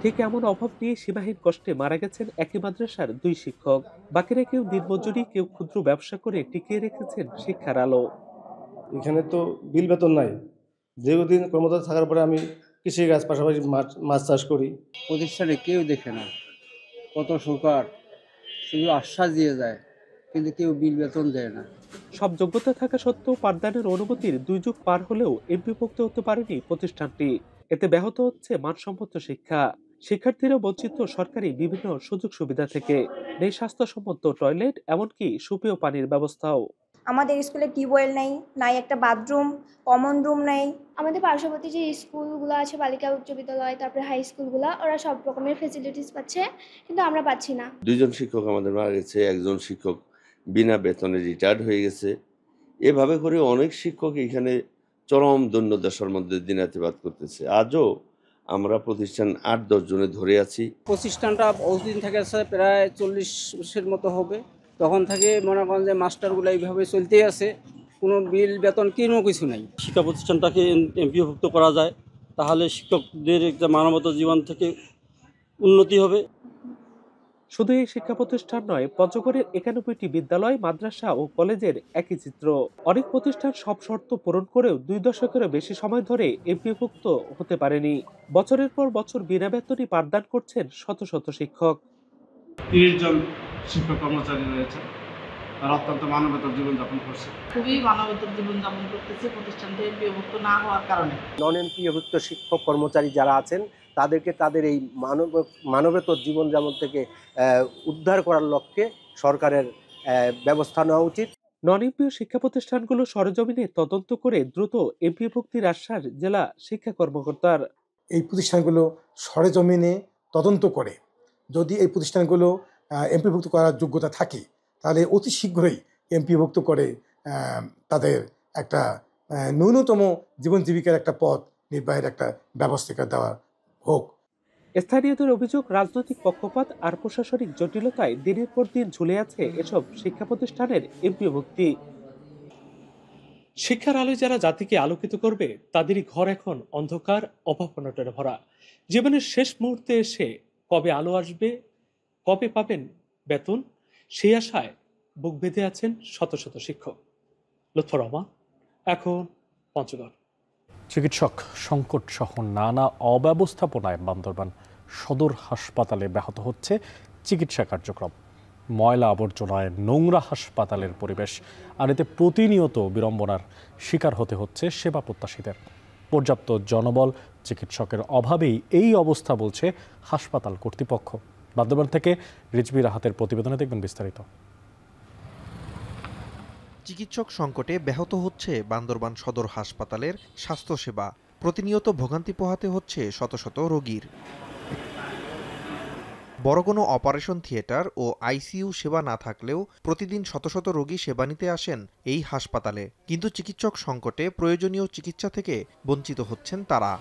ঠিক এমন অভাব নিয়ে সীমাহীন কষ্টে মারা গেছেন একই মাদ্রাসার 2 শিক্ষক। বাকিরা কেউ দিনমজুরি, কেউ ক্ষুদ্র ব্যবসা করে টিকিয়ে রেখেছেন শিক্ষার আলো। এখানে তো বিল বেতন নাই। দীর্ঘদিন কর্মরত থাকার পরে আমি কৃষিকাজ পাশাপাশি মাছ চাষ করি। প্রতিষ্ঠানে কেউ দেখে না, কত সরকার শুধু আশ্বাস দিয়ে যায়, কিন্তু কেউ বিল বেতন দেয় না। সব যোগ্যতা থাকা সত্ত্বেও পাঠদানের অনুমতির 2 যুগ পার হলেও এমপিভুক্ত হতে পারেনি প্রতিষ্ঠানটি। এতে ব্যাহত হচ্ছে মানসম্মত শিক্ষা। শিক্ষার্থীরা বঞ্চিত সরকারি বিভিন্ন সুযোগ সুবিধা থেকে। নেই স্বাস্থ্যসম্মত টয়লেট, এমনকি সুপেয় পানির ব্যবস্থাও। আমাদের স্কুলে টিউবওয়েল নেই, নাই একটা বাথরুম, কমন রুম নেই। আমাদের পার্শ্ববর্তী যে স্কুলগুলো আছে, বালিকা উচ্চ বিদ্যালয়, তারপরে হাই স্কুলগুলো, ওরা সব রকমের ফ্যাসিলিটিস পাচ্ছে, কিন্তু আমরা পাচ্ছি না। 2 জন শিক্ষক আমাদের মারা গেছে, একজন শিক্ষক বিনা বেতনে রিটায়ার্ড হয়ে গেছে। এভাবে করে অনেক শিক্ষক এখানে চরম দৈন্যদশার মধ্যে দিনাতিপাত করতেছে। আজও আমরা প্রতিষ্ঠান 8-10 জনে ধরে আছি। প্রতিষ্ঠানটা বহুদিন থেকে আছে, প্রায় 40 মতো হবে। তখন থেকে মনে করেন যে মাস্টারগুলো এইভাবে চলতেই আছে, কোনো বিল বেতন কোনো কিছু নাই। শিক্ষা প্রতিষ্ঠানটাকে এমপিওভুক্ত করা যায়, তাহলে শিক্ষকদের একটা মানবত জীবন থেকে উন্নতি হবে। শুধু এই শিক্ষা প্রতিষ্ঠান নয়, পঞ্চগড়ের 91টি বিদ্যালয়, মাদ্রাসা ও কলেজের একই চিত্র। অনেক প্রতিষ্ঠান সব শর্ত পূরণ করেও 2 দশকেরও বেশি সময় ধরে এমপিভুক্ত হতে পারেনি। বছরের পর বছর বিনা বেতনই পাঠদান করছেন শত শত শিক্ষক। 30 জন শিক্ষক কর্মচারী রয়েছে, তারা অত্যন্ত মানবতার জীবনযাপন করছে। খুবই মানবতার জীবনযাপন করতেছে প্রতিষ্ঠানটি এমপিওভুক্ত না হওয়ার কারণে। নন এমপিওভুক্ত শিক্ষক কর্মচারী যারা আছেন তাদেরকে তাদের এই মানবেতর জীবনযাপন থেকে উদ্ধার করার লক্ষ্যে সরকারের ব্যবস্থা নেওয়া উচিত। নন এমপিও শিক্ষা প্রতিষ্ঠানগুলো সরেজমিনে তদন্ত করে দ্রুত এমপিও ভুক্তির আশ্বাস জেলা শিক্ষা কর্মকর্তার। এই প্রতিষ্ঠানগুলো সরেজমিনে তদন্ত করে যদি এই প্রতিষ্ঠানগুলো এমপিভুক্ত করার যোগ্যতা থাকে তাহলে অতি শীঘ্রই এমপিভুক্ত করে তাদের একটা ন্যূনতম জীবন জীবিকার একটা পথ নির্বাহের একটা ব্যবস্থা দেওয়া হোক। স্থানীয়দের অভিযোগ, রাজনৈতিক পক্ষপাত আর প্রশাসনিক জটিলতায় দিনের পর দিন ঝুলে আছে এসব শিক্ষা প্রতিষ্ঠানের এমপিও ভুক্তি। শিক্ষার আলোয় যারা জাতিকে আলোকিত করবে তাদেরই ঘর এখন অন্ধকার অভাবনটনে ভরা। জীবনের শেষ মুহূর্তে এসে কবে আলো আসবে, কবে পাবেন বেতন, সেই আশায় বুক বেঁধে আছেন শত শত শিক্ষক। লুৎফর রহমান, এখন পঞ্চগড়। চিকিৎসক সংকট সহ নানা অব্যবস্থাপনায় বান্দরবান সদর হাসপাতালে ব্যাহত হচ্ছে চিকিৎসা কার্যক্রম। ময়লা আবর্জনায় নোংরা হাসপাতালের পরিবেশ, আর এতে প্রতিনিয়ত বিড়ম্বনার শিকার হতে হচ্ছে সেবা প্রত্যাশীদের। পর্যাপ্ত জনবল, চিকিৎসকের অভাবেই এই অবস্থা বলছে হাসপাতাল কর্তৃপক্ষ। বান্দরবান থেকে রিজভী রাহাতের প্রতিবেদনে দেখবেন বিস্তারিত। চিকিৎসক সংকটে ব্যাহত হচ্ছে বান্দরবান সদর হাসপাতালের স্বাস্থ্যসেবা। প্রতিনিয়ত ভোগান্তি পোহাতে হচ্ছে শত শত রোগীর। বড় কোনো অপারেশন থিয়েটার ও আইসিইউ সেবা না থাকলেও প্রতিদিন শত শত রোগী সেবা নিতে আসেন এই হাসপাতালে। কিন্তু চিকিৎসক সংকটে প্রয়োজনীয় চিকিৎসা থেকে বঞ্চিত হচ্ছেন তারা।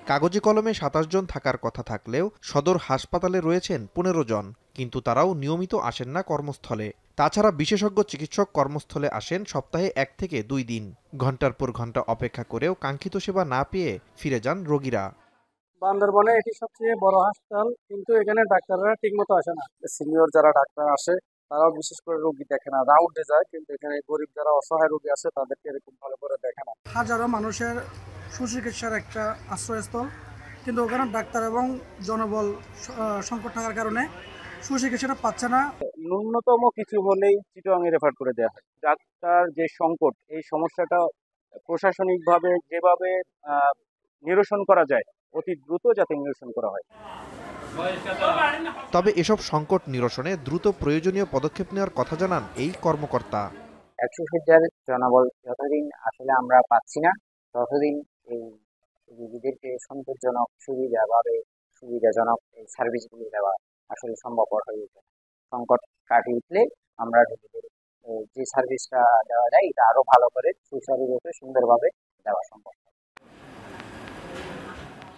কাগজে কলমে ২৭ জন থাকার কথা থাকলেও সদর হাসপাতালে রয়েছেন ১৫ জন, কিন্তু তারাও নিয়মিত আসেন না কর্মস্থলে। তাছাড়া বিশেষজ্ঞ চিকিৎসক কর্মস্থলে আসেন সপ্তাহে ১ থেকে ২ দিন। ঘন্টার পর ঘন্টা অপেক্ষা করেও কাঙ্ক্ষিত সেবা না পেয়ে ফিরে যান রোগীরা। বান্দরবনে এটি সবচেয়ে বড় হাসপাতাল, কিন্তু এখানে ডাক্তাররা ঠিকমতো আসে না। সিনিয়র যারা ডাক্তার আসে তারাও বিশেষ করে রোগী দেখে না, রাউন্ডে যায়, কিন্তু এখানে গরিব যারা অসহায় রোগী আছে তাদেরকে এরকম ভালো করে দেখে না। হাজারো মানুষের সুচিকিৎসার একটা আশ্রয়স্থল, কিন্তু ওখানে ডাক্তার এবং জনবল সংকট থাকার কারণে সুচিকিৎসাটা পাচ্ছে না। ন্যূনতম কিছু হলেই চিটাগাং রেফার করে দেওয়া হয়। ডাক্তার যে সংকট, এই সমস্যাটা প্রশাসনিকভাবে যেভাবে নিরসন করা যায় অতি দ্রুত যাতে নিরসন করা হয়। তবে এসব সংকট নিরসনে দ্রুত প্রয়োজনীয় পদক্ষেপ নেওয়ার কথা জানান এই কর্মকর্তা। 100 শয্যার জনবল যতদিন আসলে আমরা পাচ্ছি না, ততদিন এই রোগীদেরকে সন্তোষজনক সুবিধাজনক এই সার্ভিসগুলি দেওয়া আসলে সম্ভবপর হয়ে ওঠে। সংকট কাটিয়ে উঠলে আমরা রোগীদের যে সার্ভিসটা দেওয়া যায় এটা আরো ভালো করে সুচারুরূপে সুন্দরভাবে দেওয়া সম্ভব।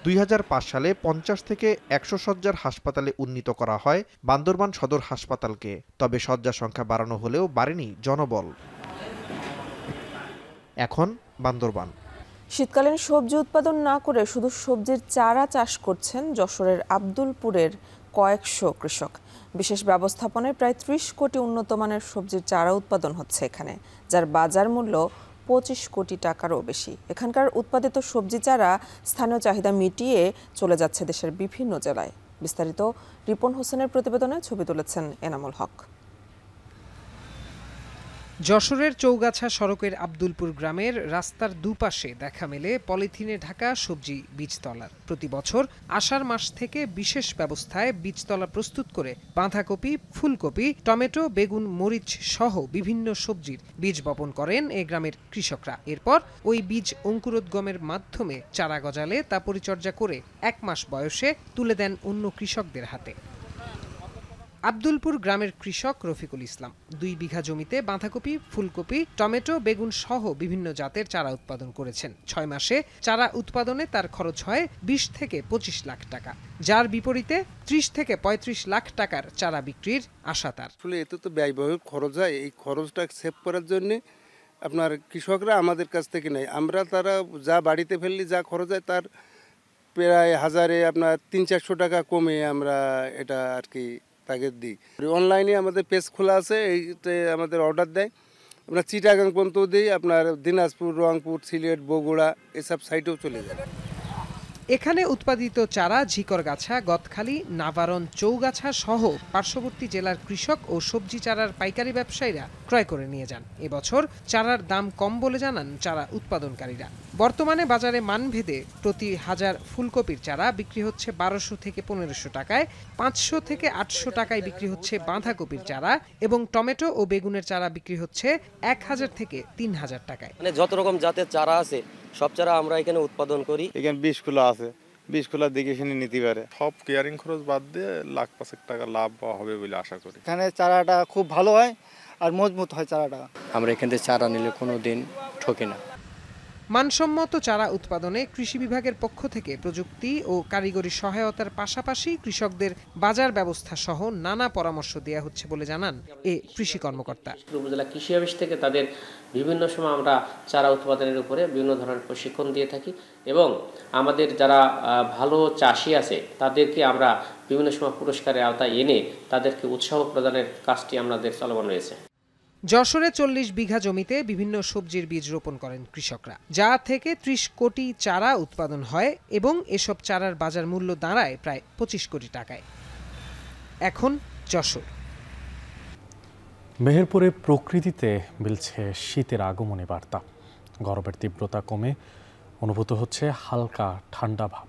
২০০৫ সালে ৫০ থেকে ১০০ শয্যার হাসপাতালে উন্নীত করা হয় বান্দরবান সদর হাসপাতালকে। তবে শয্যা সংখ্যা বাড়ানো হলেও বাড়েনি জনবল। এখন বান্দরবান শীতকালীন সবজি উৎপাদন না করে শুধু সবজির চারা চাষ করছেন যশোরের আব্দুলপুরের কয়েকশো কৃষক। বিশেষ ব্যবস্থাপনায় প্রায় ৩০ কোটি উন্নত মানের সবজির চারা উৎপাদন হচ্ছে এখানে, যার বাজার মূল্য ২৫ কোটি টাকারও বেশি। এখানকার উৎপাদিত সবজি চারা স্থানীয় চাহিদা মিটিয়ে চলে যাচ্ছে দেশের বিভিন্ন জেলায়। বিস্তারিত রিপন হোসেনের প্রতিবেদনে ছবি তুলেছেন এনামুল হক। যশোরের চৌগাছা সড়কের আব্দুলপুর গ্রামের রাস্তার দুপাশে দেখা মেলে পলিথিনে ঢাকা সবজি বীজতলার। প্রতি বছর আষাঢ় মাস থেকে বিশেষ ব্যবস্থায় বীজতলা প্রস্তুত করে বাঁধাকপি, ফুলকপি, টমেটো, বেগুন, মরিচ সহ বিভিন্ন সবজির বীজ বপন করেন এ গ্রামের কৃষকরা। এরপর ওই বীজ অঙ্কুরোদ্গমের মাধ্যমে চারা গজালে তা পরিচর্যা করে ১ মাস বয়সে তুলে দেন অন্য কৃষকদের হাতে। আব্দুলপুর গ্রামের কৃষক রফিকুল ইসলাম ২ বিঘা জমিতে বাঁধাকপি, ফুলকপি, টমেটো, বেগুন সহ বিভিন্ন জাতের চারা উৎপাদন করেছেন। ৬ মাসে চারা উৎপাদনে তার খরচ হয় ২০ থেকে ২৫ লাখ টাকা, যার বিপরীতে ৩০ থেকে ৩৫ লাখ টাকার চারা বিক্রির আশা তার। আসলে এতে তো ব্যয়বহুল খরচ হয়, এই খরচটা সেভ করার জন্য আপনার কৃষকরা আমাদের কাছ থেকে নেয়। আমরা তারা যা বাড়িতে ফেললে যা খরচ হয় তার প্রায় হাজারে আপনার ৩00-৪০০ টাকা কমে আমরা এটা আর কি তাকে দিই। অনলাইনে আমাদের পেজ খোলা আছে, এইতে আমাদের অর্ডার দেয়। আমরা চিটাগাং পর্যন্ত দিই, আপনার দিনাজপুর, রংপুর, সিলেট, বগুড়া এসব সাইটেও চলে যায়। ২০০৫ সালে ৫০ থেকে ১০০ শয্যার হাসপাতালে উন্নীত করা হয় বান্দরবান সদর হাসপাতালকে। তবে শয্যা সংখ্যা বাড়ানো হলেও বাড়েনি জনবল। এখানে উৎপাদিত চারা ঝিকরগাছা, গদখালি, নাভারন, চৌগাছা সহ পার্শ্ববর্তী জেলার কৃষক ও সবজি চারার পাইকারি ব্যবসায়ীরা ক্রয় করে নিয়ে যান। এবছর চারার দাম কম বলে জানান চারা উৎপাদনকারীরা। বর্তমানে বাজারে মানভেদে প্রতি হাজার ফুলকপির চারা বিক্রি হচ্ছে 1200 থেকে 1500 টাকায়, 500 থেকে 800 টাকায় বিক্রি হচ্ছে বাঁধাকপির চারা এবং টমেটো ও বেগুনের চারা বিক্রি হচ্ছে 1000 থেকে 3000 টাকায়। মানে যত রকম জাতের চারা আছে সব চারা আমরা এখানে উৎপাদন করি। এখানে 20 খোলা আছে, 20 খোলা দেখে শুনে নিতে পারে। সব কেয়ারিং খরচ বাদ দিয়ে লাখ 5 টাকা লাভ হবে বলে আশা করি। এখানে চারাটা খুব ভালো হয় আর মজবুত হয় চারাটা। আমরা এখান থেকে চারা নিলে কোনো দিন ঠকি না। মানসম্মত চারা উৎপাদনে কৃষি বিভাগের পক্ষ থেকে প্রযুক্তি ও কারিগরি সহায়তার পাশাপাশি কৃষকদের বাজার ব্যবস্থা সহ নানা পরামর্শ দেওয়া হচ্ছে বলে জানান এ কৃষি কর্মকর্তা। উপজেলা কৃষি অফিস থেকে তাদের বিভিন্ন সময় আমরা চারা উৎপাদনের উপরে বিভিন্ন ধরনের প্রশিক্ষণ দিয়ে থাকি এবং আমাদের যারা ভালো চাষি আছে তাদেরকে আমরা বিভিন্ন সময় পুরস্কারের আওতায় এনে তাদেরকে উৎসাহ প্রদানের কাজটি আমাদের চলমান রয়েছে। যশোরে 40 বিঘা জমিতে বিভিন্ন সবজির বীজ রোপণ করেন কৃষকরা, যা থেকে 30 কোটি চারা উৎপাদন হয় এবং এসব চারার বাজার মূল্য দাঁড়ায় প্রায় 25 কোটি টাকায়। এখন যশোর। মেহেরপুরে প্রকৃতিতে মিলছে শীতের আগমনী বার্তা। গরমের তীব্রতা কমে অনুভূত হচ্ছে হালকা ঠান্ডা ভাব।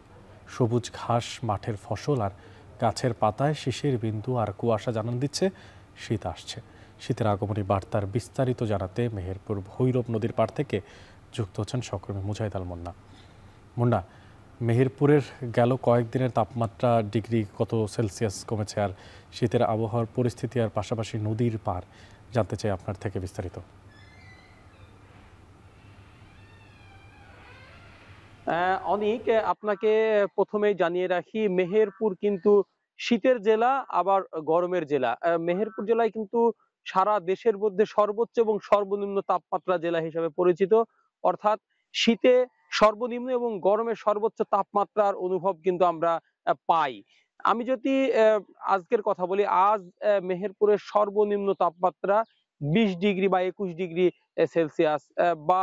সবুজ ঘাস, মাঠের ফসল আর গাছের পাতায় শিশির বিন্দু আর কুয়াশা জানান দিচ্ছে শীত আসছে। শীতের আগমনী বার্তার বিস্তারিত জানাতে মেহেরপুর ভৈরব নদীর পাড় থেকে যুক্ত হচ্ছেন সহকর্মী মুজাহিদ আল মুন্না। মুন্না, মেহেরপুরের গেল কয়েকদিনের তাপমাত্রা ডিগ্রি কত সেলসিয়াস কমেছে আর শীতের আবহাওয়ার পরিস্থিতি আর পাশাপাশি নদীর পার জানতে চাই আপনার থেকে বিস্তারিত। অনেক আপনাকে প্রথমেই জানিয়ে রাখি, মেহেরপুর কিন্তু শীতের জেলা আবার গরমের জেলা। মেহেরপুর জেলায় কিন্তু সারা দেশের মধ্যে সর্বোচ্চ এবং সর্বনিম্ন তাপমাত্রা জেলা হিসেবে পরিচিত, অর্থাৎ শীতে সর্বনিম্ন এবং গরমে সর্বোচ্চ তাপমাত্রার অনুভব কিন্তু আমরা পাই। আমি যদি আজকের কথা বলি, আজ মেহেরপুরের সর্বনিম্ন তাপমাত্রা 20 ডিগ্রি বা 21 ডিগ্রি সেলসিয়াস, বা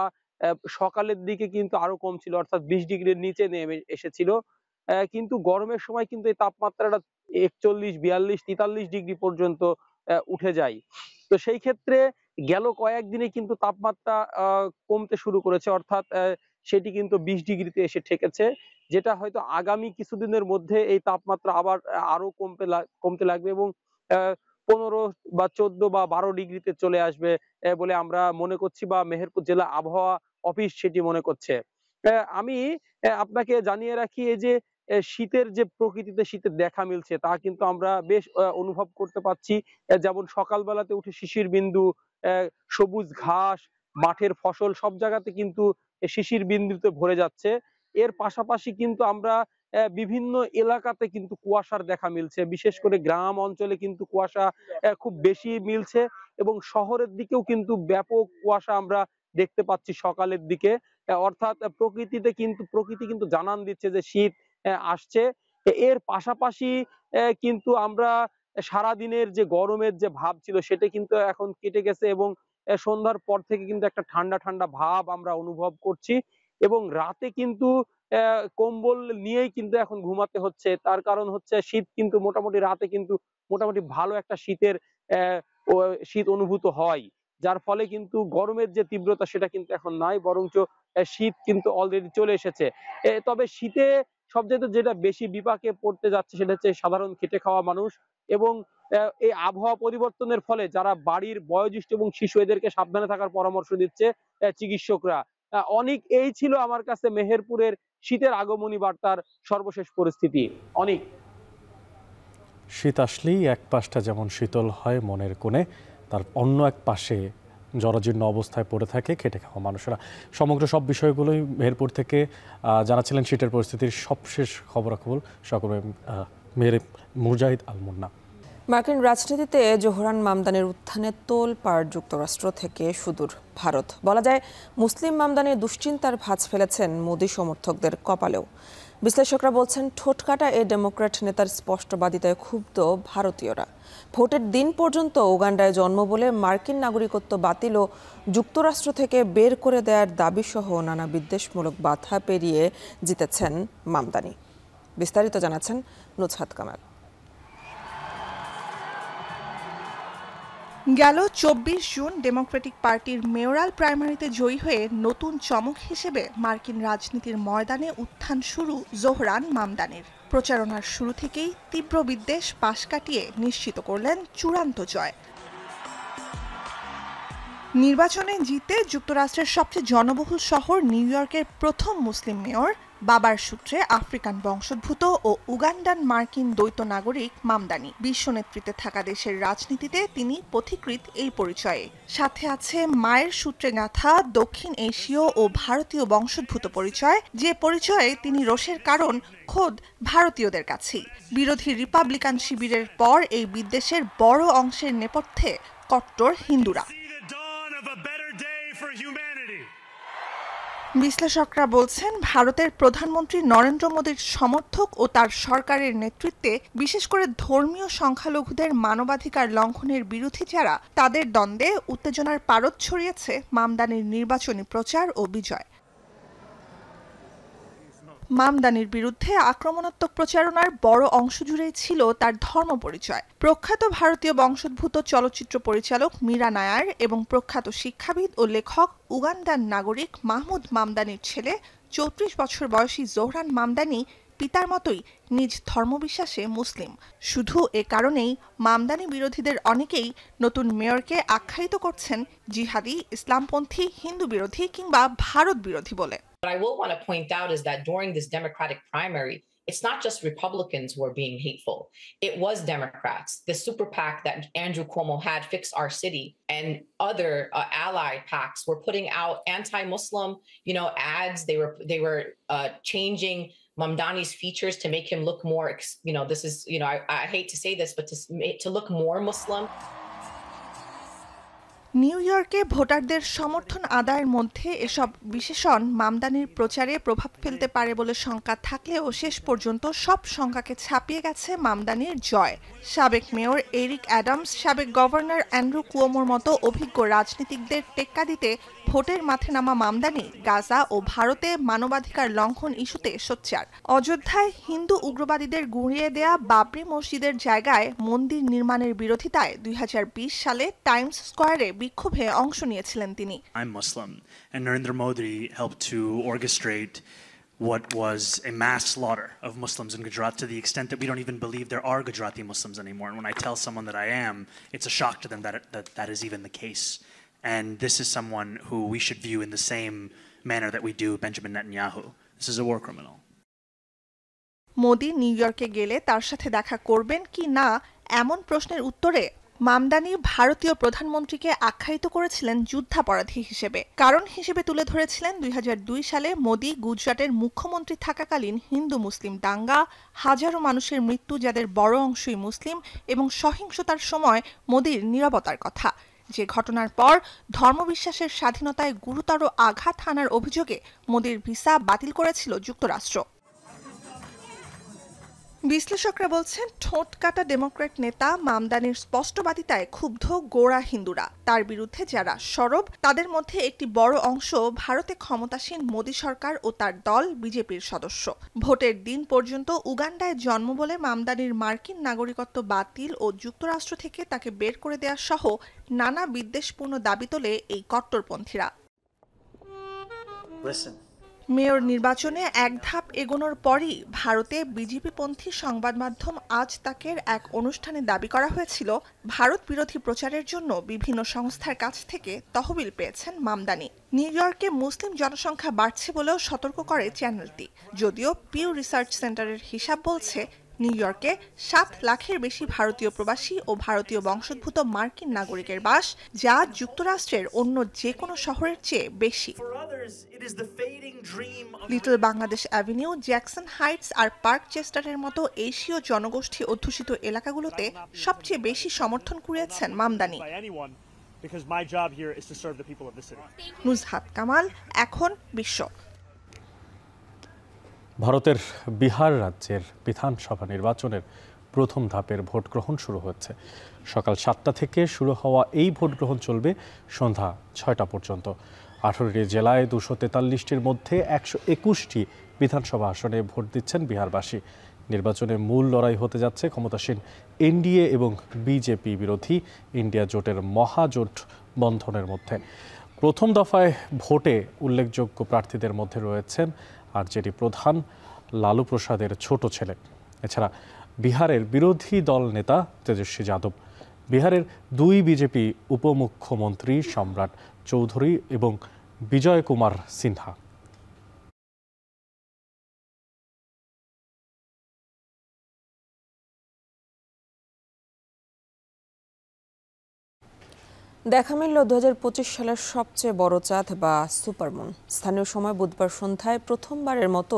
সকালের দিকে কিন্তু আরো কম ছিল, অর্থাৎ 20 ডিগ্রির নিচে নেমে এসেছিল। কিন্তু গরমের সময় কিন্তু এই তাপমাত্রাটা 41, 42, 43 ডিগ্রি পর্যন্ত উঠে যায়। তো সেই ক্ষেত্রে গেল কয়েকদিনে কিন্তু তাপমাত্রা কমতে শুরু করেছে, অর্থাৎ সেটি কিন্তু 20 ডিগ্রিতে এসে ঠেকেছে, যেটা হয়তো আগামী কিছুদিনের মধ্যে এই তাপমাত্রা আবার আরো কমতে লাগবে এবং 15 বা 14 বা 12 ডিগ্রিতে চলে আসবে বলে আমরা মনে করছি, বা মেহেরপুর জেলা আবহাওয়া অফিস সেটি মনে করছে। আমি আপনাকে জানিয়ে রাখি, এই যে শীতের যে প্রকৃতিতে শীতের দেখা মিলছে তা কিন্তু আমরা বেশ অনুভব করতে পারছি। যেমন সকালবেলাতে উঠে শিশির বিন্দু, সবুজ ঘাস, মাঠের ফসল সব জায়গাতে কিন্তু শিশির বিন্দুতে ভরে যাচ্ছে। এর পাশাপাশি কিন্তু আমরা বিভিন্ন এলাকাতে কিন্তু কুয়াশার দেখা মিলছে, বিশেষ করে গ্রাম অঞ্চলে কিন্তু কুয়াশা খুব বেশি মিলছে এবং শহরের দিকেও কিন্তু ব্যাপক কুয়াশা আমরা দেখতে পাচ্ছি সকালের দিকে। অর্থাৎ প্রকৃতি কিন্তু জানান দিচ্ছে যে শীত আসছে। এর পাশাপাশি কিন্তু আমরা সারাদিনের যে গরমের যে ভাব ছিল সেটা কিন্তু এখন কেটে গেছে এবং সন্ধ্যার পর থেকে কিন্তু একটা ঠান্ডা ঠান্ডা ভাব আমরা অনুভব করছি এবং রাতে কিন্তু কম্বল নিয়েই কিন্তু এখন ঘুমাতে হচ্ছে। তার কারণ হচ্ছে শীত কিন্তু মোটামুটি রাতে কিন্তু মোটামুটি ভালো একটা শীত অনুভূত হয়, যার ফলে কিন্তু গরমের যে তীব্রতা সেটা কিন্তু এখন নাই, বরঞ্চ শীত কিন্তু অলরেডি চলে এসেছে। তবে শীতে সবচেয়ে যেটা বেশি বিপাকে পড়তে যাচ্ছে সেটা হচ্ছে সাধারণ খেটে খাওয়া মানুষ এবং এই আবহাওয়া পরিবর্তনের ফলে যারা বাড়ির বয়োজ্যেষ্ঠ এবং শিশু, এদেরকে সাবধানে থাকার পরামর্শ দিচ্ছে চিকিৎসকরা। অনেক, এই ছিল আমার কাছে মেহেরপুরের শীতের আগমনী বার্তার সর্বশেষ পরিস্থিতি। অনেক শীত আসলেই এক পাশটা যেমন শীতল হয় মনের কোণে, তার অন্য এক পাশে জরাজীর্ণ অবস্থায় পড়ে থাকে খেটে খাওয়া মানুষেরা। সমগ্র সব বিষয়গুলোই মেহেরপুর থেকে জানাচ্ছিলেন শীতের পরিস্থিতির সবশেষ খবরাখবর সকলে মুজাহিদ আল মুন্না। মার্কিন রাজনীতিতে জোহরান মামদানির উত্থানে তোলপাড় যুক্তরাষ্ট্র থেকে সুদূর ভারত। বলা যায় মুসলিম মামদানির দুশ্চিন্তার ভাঁজ ফেলেছেন মোদি সমর্থকদের কপালেও। বিশ্লেষকরা বলছেন ঠোঁটকাটা এই ডেমোক্র্যাট নেতার স্পষ্টবাদিতায় ক্ষুব্ধ ভারতীয়রা। ভোটের দিন পর্যন্ত উগান্ডায় জন্ম বলে মার্কিন নাগরিকত্ব বাতিল ও যুক্তরাষ্ট্র থেকে বের করে দেওয়ার দাবিসহ নানা বিদ্বেষমূলক বাধা পেরিয়ে জিতেছেন মামদানি। বিস্তারিত জানাচ্ছেন নুজহাত কামাল। গেল ২৪ জুন ডেমোক্রেটিক পার্টির মেয়রাল প্রাইমারিতে জয়ী হয়ে নতুন চমক হিসেবে মার্কিন রাজনীতির ময়দানে উত্থান শুরু জোহরান মামদানির। প্রচারণার শুরু থেকেই তীব্র বিদ্বেষ পাশ কাটিয়ে নিশ্চিত করলেন চূড়ান্ত জয়। নির্বাচনে জিতে যুক্তরাষ্ট্রের সবচেয়ে জনবহুল শহর নিউ ইয়র্কের প্রথম মুসলিম মেয়র, বাবার সূত্রে আফ্রিকান বংশোদ্ভূত ও উগান্ডান মার্কিন দ্বৈত নাগরিক মামদানি। বিশ্ব নেতৃত্বে থাকা দেশের রাজনীতিতে তিনি পথিকৃৎ এই পরিচয়ে। সাথে আছে মায়ের সূত্রে গাঁথা দক্ষিণ এশীয় ও ভারতীয় বংশোদ্ভূত পরিচয়, যে পরিচয়ে তিনি রোষের কারণ খোদ ভারতীয়দের কাছেই। বিরোধী রিপাবলিকান শিবিরের পর এই বিদ্বেষের বড় অংশের নেপথ্যে কট্টর হিন্দুরা। বিশ্লেষকরা বলছেন ভারতের প্রধানমন্ত্রী নরেন্দ্র মোদীর সমর্থক ও তার সরকারের নেতৃত্বে বিশেষ করে ধর্মীয় সংখ্যালঘুদের মানবাধিকার লঙ্ঘনের বিরোধী যারা, তাদের দ্বন্দ্বে উত্তেজনার পারদ ছড়িয়েছে মামদানির নির্বাচনী প্রচার ও বিজয়। মামদানির বিরুদ্ধে আক্রমণাত্মক প্রচারণার বড় অংশ জুড়েই ছিল তার ধর্ম পরিচয়। প্রখ্যাত ভারতীয় বংশোদ্ভূত চলচ্চিত্র পরিচালক মীরা নায়ার এবং প্রখ্যাত শিক্ষাবিদ ও লেখক উগান্ডান নাগরিক মাহমুদ মামদানির ছেলে ৩৪ বছর বয়সী জোহরান মামদানি পিতার মতোই নিজ ধর্মবিশ্বাসে মুসলিম। শুধু এ কারণেই মামদানি বিরোধীদের অনেকেই নতুন মেয়রকে আখ্যায়িত করছেন জিহাদি, ইসলামপন্থী, হিন্দু বিরোধী কিংবা ভারত বিরোধী বলে। What I will want to point out is that during this Democratic primary, it's not just Republicans who are being hateful. It was Democrats. The super PAC that Andrew Cuomo had, Fix Our City, and other allied PACs were putting out anti-Muslim, ads. They were changing Mamdani's features to make him look more, this is, I hate to say this, but to look more Muslim. New ইয়র্কে ভোটারদের সমর্থন আদায়ের মধ্যে এসব বিশেষণ মামদানির প্রচারে প্রভাব ফেলতে পারে বলে শঙ্কা থাকলেও শেষ পর্যন্ত সব শঙ্কাকে ছাপিয়ে গেছে মামদানির জয়। সাবেক মেয়র এরিক অ্যাডামস, সাবেক গভর্নর অ্যান্ড্রু কুয়োমোর মতো অভিজ্ঞ রাজনীতিকদের টেক্কা দিতে ভোটের মাঠে নামা মামদানি গাজা ও ভারতে মানবাধিকার লঙ্ঘন ইস্যুতে সোচ্চার। অযোধ্যায় হিন্দু উগ্রবাদীদের গুঁড়িয়ে দেয়া বাবরি মসজিদের জায়গায় মন্দির নির্মাণের বিরোধিতায় ২০২০ সালে টাইমস স্কয়ারে বিক্ষোভে অংশ নিয়েছিলেন তিনি। I'm Muslim and Narendra Modi helped to orchestrate what was a mass slaughter of Muslims in Gujarat to the extent that we don't even believe there are Gujarati Muslims anymore. And when I tell someone that I am, it's a shock to them that is even the case. And this is someone who we should view in the same manner that we do Benjamin Netanyahu. This is a war criminal. Modi new ইয়র্কে গেলে তার সাথে দেখা করবেন কি না এমন প্রশ্নের উত্তরে মামদানি ভারতীয় প্রধানমন্ত্রীকে আখ্যায়িত করেছিলেন যুদ্ধাপরাধী হিসেবে। কারণ হিসেবে তুলে ধরেছিলেন ২০০২ সালে মোদি গুজরাটের মুখ্যমন্ত্রী থাকাকালীন হিন্দু মুসলিম দাঙ্গা, হাজারো মানুষের মৃত্যু যাদের বড় অংশই মুসলিম, এবং সহিংসতার সময় মোদির নীরবতার কথা, যে ঘটনার পর ধর্মবিশ্বাসের স্বাধীনতায় গুরুতর আঘাত হানার অভিযোগে মোদির ভিসা বাতিল করেছিল যুক্তরাষ্ট্র। বিশ্লেষকরা বলছেন ঠোঁটকাটা ডেমোক্র্যাট নেতা মামদানির স্পষ্টবাদিতায় ক্ষুব্ধ গোঁড়া হিন্দুরা। তার বিরুদ্ধে যারা সরব তাদের মধ্যে একটি বড় অংশ ভারতে ক্ষমতাসীন মোদী সরকার ও তার দল বিজেপির সদস্য। ভোটের দিন পর্যন্ত উগান্ডায় জন্ম বলে মামদানির মার্কিন নাগরিকত্ব বাতিল ও যুক্তরাষ্ট্র থেকে তাকে বের করে দেওয়া সহ নানা বিদ্বেষপূর্ণ দাবি তোলে এই কট্টরপন্থীরা। মেয়র নির্বাচনে এক ধাপ এগোনোর পরই ভারতে বিজেপিপন্থী সংবাদ মাধ্যম আজ তাকের এক অনুষ্ঠানে দাবি করা হয়েছিল ভারত বিরোধী প্রচারের জন্য বিভিন্ন সংস্থার কাছ থেকে তহবিল পেয়েছেন মামদানি। নিউ ইয়র্কে মুসলিম জনসংখ্যা বাড়ছে বলেও সতর্ক করে চ্যানেলটি, যদিও পিউ রিসার্চ সেন্টারের হিসাব বলছে নিউ ইয়র্কে ৭ লাখের বেশি ভারতীয় প্রবাসী ও ভারতীয় বংশোদ্ভূত মার্কিন নাগরিকের বাস, যা যুক্তরাষ্ট্রের অন্য যে কোনো শহরের চেয়ে বেশি। Little Bangladesh Avenue, Jackson Heights আর পার্ক চেস্টারের মতো এশীয় জনগোষ্ঠী অধ্যুষিত এলাকাগুলোতে সবচেয়ে বেশি সমর্থন কুড়িয়েছেন মামদানি। নুজহাত কামাল, এখন বিশ্ব। ভারতের বিহার রাজ্যের বিধানসভা নির্বাচনের প্রথম ধাপের ভোট গ্রহণ শুরু হচ্ছে। সকাল 7টা থেকে শুরু হওয়া এই ভোট গ্রহণ চলবে সন্ধ্যা 6টা পর্যন্ত। 18টি জেলায় 243টির মধ্যে 121টি বিধানসভা আসনে ভোট দিচ্ছেন বিহারবাসী। নির্বাচনে মূল লড়াই হতে যাচ্ছে ক্ষমতাসীন এনডিএ এবং বিজেপি বিরোধী ইন্ডিয়া জোটের মহাজোট বন্ধনের মধ্যে। প্রথম দফায় ভোটে উল্লেখযোগ্য প্রার্থীদের মধ্যে রয়েছেন আরজেডি প্রধান লালু প্রসাদের ছোট ছেলে, এছাড়া বিহারের বিরোধী দল নেতা তেজস্বী যাদব, বিহারের 2 বিজেপি উপমুখ্যমন্ত্রী সম্রাট চৌধুরী এবং বিজয় কুমার সিনহা। দেখা মিলল 2025 সালের সবচেয়ে বড় চাঁদ বা সুপারমুন। স্থানীয় সময় বুধবার সন্ধ্যায় প্রথমবারের মতো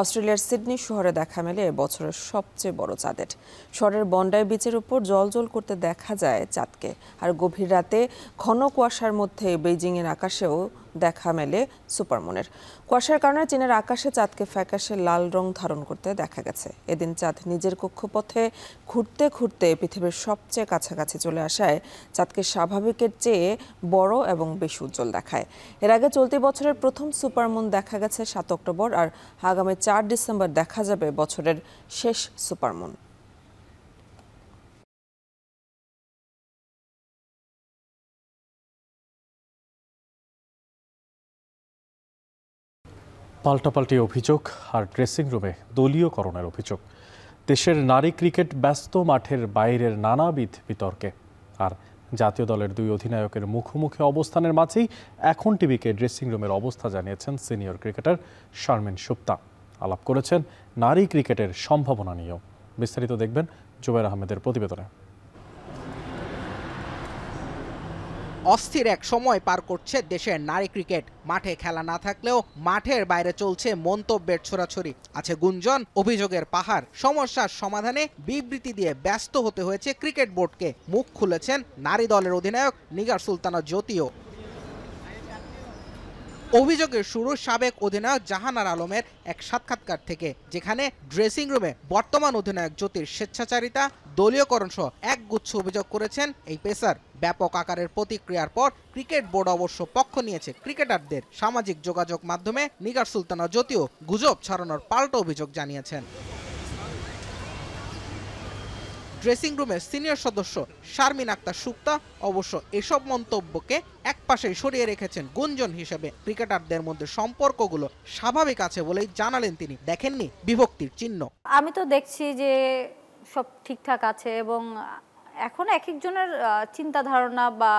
অস্ট্রেলিয়ার সিডনি শহরে দেখা মেলে বছরের সবচেয়ে বড় চাঁদের। শহরের বন্ডাই বিচের উপর জ্বলজ্বল করতে দেখা যায় চাঁদকে। আর গভীর রাতে ঘন কুয়াশার মধ্যে বেইজিংয়ের আকাশেও দেখা মেলে সুপারমুনের। কুয়াশার কারণে চীনের আকাশে চাঁদকে ফ্যাকাশে লাল রং ধারণ করতে দেখা গেছে। এদিন চাঁদ নিজের কক্ষপথে ঘুরতে ঘুরতে পৃথিবীর সবচেয়ে কাছাকাছি চলে আসায় চাঁদকে স্বাভাবিকের চেয়ে বড় এবং বেশি উজ্জ্বল দেখায়। এর আগে চলতি বছরের প্রথম সুপারমুন দেখা গেছে 7 অক্টোবর, আর আগামী 4 ডিসেম্বর দেখা যাবে বছরের শেষ সুপারমুন। পাল্টাপাল্টি অভিযোগ আর ড্রেসিং রুমে দলীয়করণের অভিযোগ। দেশের নারী ক্রিকেট ব্যস্ত মাঠের বাইরের নানাবিধ বিতর্কে। আর জাতীয় দলের 2 অধিনায়কের মুখোমুখি অবস্থানের মাঝেই এখন টিভিকে ড্রেসিং রুমের অবস্থা জানিয়েছেন সিনিয়র ক্রিকেটার শারমিন সুপ্তা। আলাপ করেছেন নারী ক্রিকেটের সম্ভাবনা নিয়েও। বিস্তারিত দেখবেন জুবাইর আহমেদের প্রতিবেদনে। অস্থির এক সময় পার করছে দেশের নারী ক্রিকেট। মাঠে খেলা না থাকলেও মাঠের বাইরে চলছে মন্তব্যের ছোড়াছড়ি, আছে গুঞ্জন, অভিযোগের পাহাড়। সমস্যার সমাধানে বিবৃতি দিয়ে ব্যস্ত হতে হয়েছে ক্রিকেট বোর্ডকে। মুখ খুলেছেন নারী দলের অধিনায়ক নিগার সুলতানা জ্যোতিও। অভিযোগের শুরু সাবেক অধিনায়ক জাহানার আলমের এক সাক্ষাৎকার থেকে, যেখানে ড্রেসিং রুমে বর্তমান অধিনায়ক জ্যোতির স্বেচ্ছাচারিতা, দলীয়করণ সহ একগুচ্ছ অভিযোগ করেছেন এই পেসার। ব্যাপক আকারের প্রতিক্রিয়ার পর ক্রিকেট বোর্ড অবশ্য পক্ষ নিয়েছে ক্রিকেটারদের। সামাজিক যোগাযোগ মাধ্যমে নিগার সুলতানা জ্যোতিও গুজব ছড়ানোর পাল্টা অভিযোগ জানিয়েছেন। ড্রেসিং রুমের সিনিয়র সদস্য শারমিন আক্তার সুপ্তা অবশ্য এসব মন্তব্যকে একপাশে সরিয়ে রেখেছেন গুঞ্জন হিসেবে। ক্রিকেটারদের মধ্যে সম্পর্কগুলো স্বাভাবিক আছে বলেই জানালেন তিনি, দেখেননি বিভক্তির চিহ্ন। আমি তো দেখছি যে সব ঠিকঠাক আছে, এবং এখন এক একজনের চিন্তা ধারণা বা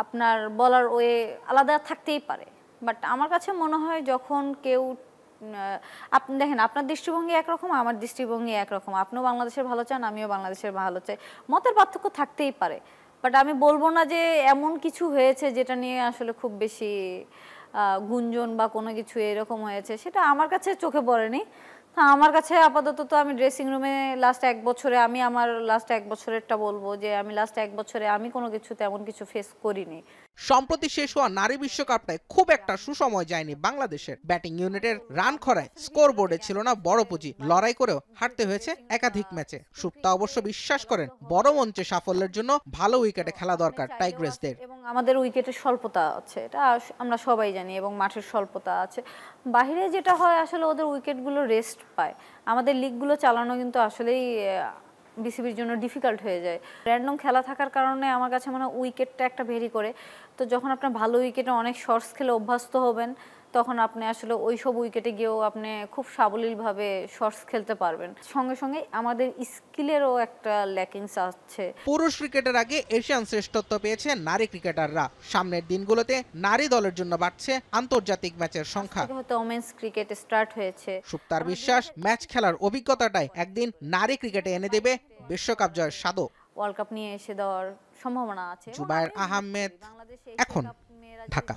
আপনার বলার ওয়ে আলাদা থাকতেই পারে। বাট আমার কাছে মনে হয় যখন কেউ, আপনি দেখেন আপনার দৃষ্টিভঙ্গি একরকম, আমার দৃষ্টিভঙ্গি একরকম, আপনিও বাংলাদেশের ভালো চান, আমিও বাংলাদেশের ভালো চাই, মতের পার্থক্য থাকতেই পারে। বাট আমি বলবো না যে এমন কিছু হয়েছে যেটা নিয়ে আসলে খুব বেশি গুঞ্জন বা কোনো কিছু এরকম হয়েছে, সেটা আমার কাছে চোখে পড়েনি। আমার কাছে আপাতত তো আমি ড্রেসিং রুমে লাস্ট 1 বছরে, আমি আমার লাস্ট 1 বছরেরটা বলবো যে আমি লাস্ট 1 বছরে আমি কোনো কিছু তেমন কিছু ফেস করিনি। সম্প্রতি শেষ হওয়া নারী বিশ্বকাপটায় খুব একটা সুসময় যায়নি বাংলাদেশের। ব্যাটিং ইউনিটের রান খরায় স্কোর বোর্ডে ছিল না বড় পুঁজি, লড়াই করেও হারতে হয়েছে একাধিক ম্যাচে। সুপ্তা অবশ্য বিশ্বাস করেন বড় মঞ্চে সাফল্যের জন্য ভালো উইকেটে খেলা দরকার টাইগ্রেসদের। এবং আমাদের উইকেটের স্বল্পতা আছে, এটা আমরা সবাই জানি, এবং মাঠের স্বল্পতা আছে। বাহিরে যেটা হয় আসলে ওদের উইকেটগুলো রেস্ট পায়। আমাদের লিগগুলো চালানো কিন্তু আসলেই বিসিবির জন্য ডিফিকাল্ট হয়ে যায়। র্যান্ডম খেলা থাকার কারণে আমার কাছে মনে হয় উইকেটটা একটা ভেরি করে। তো যখন আপনার ভালো উইকেটে অনেক শর্টস খেলে অভ্যস্ত হবেন, তখন আপনি আসলে ওই সব উইকেটে গিয়েও আপনি খুব সাবলীলভাবে শর্টস খেলতে পারবেন। সঙ্গে সঙ্গে আমাদের স্কিলেরও একটা ল্যাকিংস আছে। পুরুষ ক্রিকেটের আগে এশিয়ান শ্রেষ্ঠত্ব পেয়েছে নারী ক্রিকেটাররা। সামনের দিনগুলোতে নারী দলের জন্য বাড়ছে আন্তর্জাতিক ম্যাচের সংখ্যা। হয়তো ওমেন্স ক্রিকেট স্টার্ট হয়েছে। সুপ্তার বিশ্বাস ম্যাচ খেলার অভিজ্ঞতাটাই একদিন নারী ক্রিকেটে এনে দেবে বিশ্বকাপ জয়ের স্বাদও। ওয়ার্ল্ড কাপ নিয়ে এসে দেওয়ার সম্ভাবনা আছে। জুবায়ের আহমেদ, এখন ঢাকা।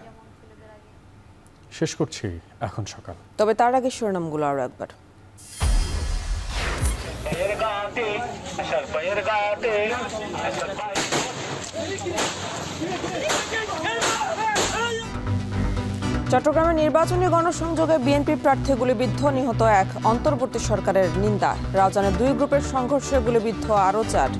শেষ করছি এখন সকাল, তবে তার আগে শিরোনামগুলো আরো একবার। চট্টগ্রামে নির্বাচনী গণসংযোগে বিএনপি প্রার্থী গুলিবিদ্ধ, নিহত এক, অন্তর্বর্তী সরকারের নিন্দা। রাউজানে 2 গ্রুপের সংঘর্ষে গুলিবিদ্ধ আরও 4।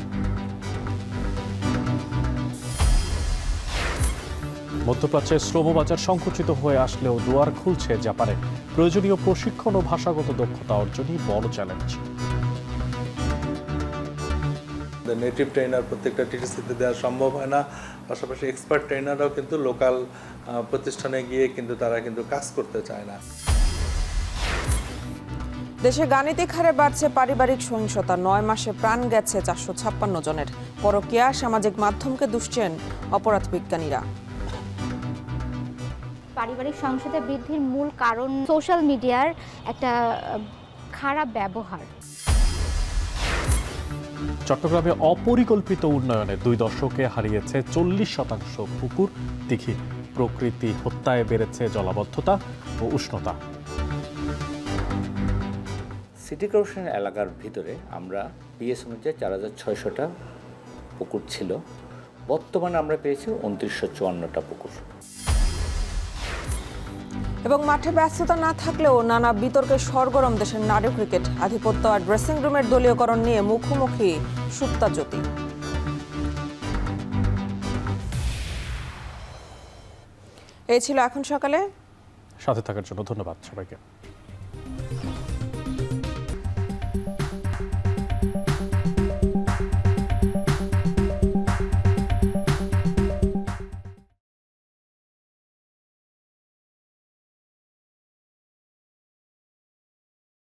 মধ্যপ্রাচ্যে শ্রমবাজার সংকুচিত হয়ে আসলেও দুয়ার খুলছে জাপানে। প্রয়োজনীয় প্রশিক্ষণ ও ভাষাগত দক্ষতা অর্জনই বড় চ্যালেঞ্জ। নেটিভ ট্রেনার প্রত্যেকটা টিটিসিতে দেওয়া সম্ভব হয় না, পাশাপাশি এক্সপার্ট ট্রেনাররাও কিন্তু লোকাল প্রতিষ্ঠানে গিয়ে কিন্তু তারা কিন্তু কাজ করতে চায় না। দেশে গাণিতিক হারে বাড়ছে পারিবারিক সহিংসতা, 9 মাসে প্রাণ গেছে 456 জনের। পরকীয়া, সামাজিক মাধ্যমকে দুষছেন অপরাধ বিজ্ঞানীরা। পারিবারিক সহিংসতা বৃদ্ধির মূল কারণ সোশ্যাল মিডিয়ার একটা খারাপ ব্যবহার। চট্টগ্রামে অপরিকল্পিত উন্নয়নে 2 দশকে হারিয়েছে 40% পুকুর দিঘি। প্রকৃতি হত্যায় বেড়েছে জলাবদ্ধতা ও উষ্ণতা। সিটি কর্পোরেশন এলাকার ভিতরে আমরা পিএস অনুযায়ী 4600টা পুকুর ছিল, বর্তমানে আমরা পেয়েছি 2954টা পুকুর। এবং মাঠে ব্যস্ততা না থাকলেও নানা বিতর্কে সরগরম দেশের নারী ক্রিকেট। আধিপত্য আর ড্রেসিং রুমের দলীয়করণ নিয়ে মুখোমুখি সুপ্তা জ্যোতি। এই ছিল এখন সকালে। সাথে থাকার জন্য ধন্যবাদ সবাইকে।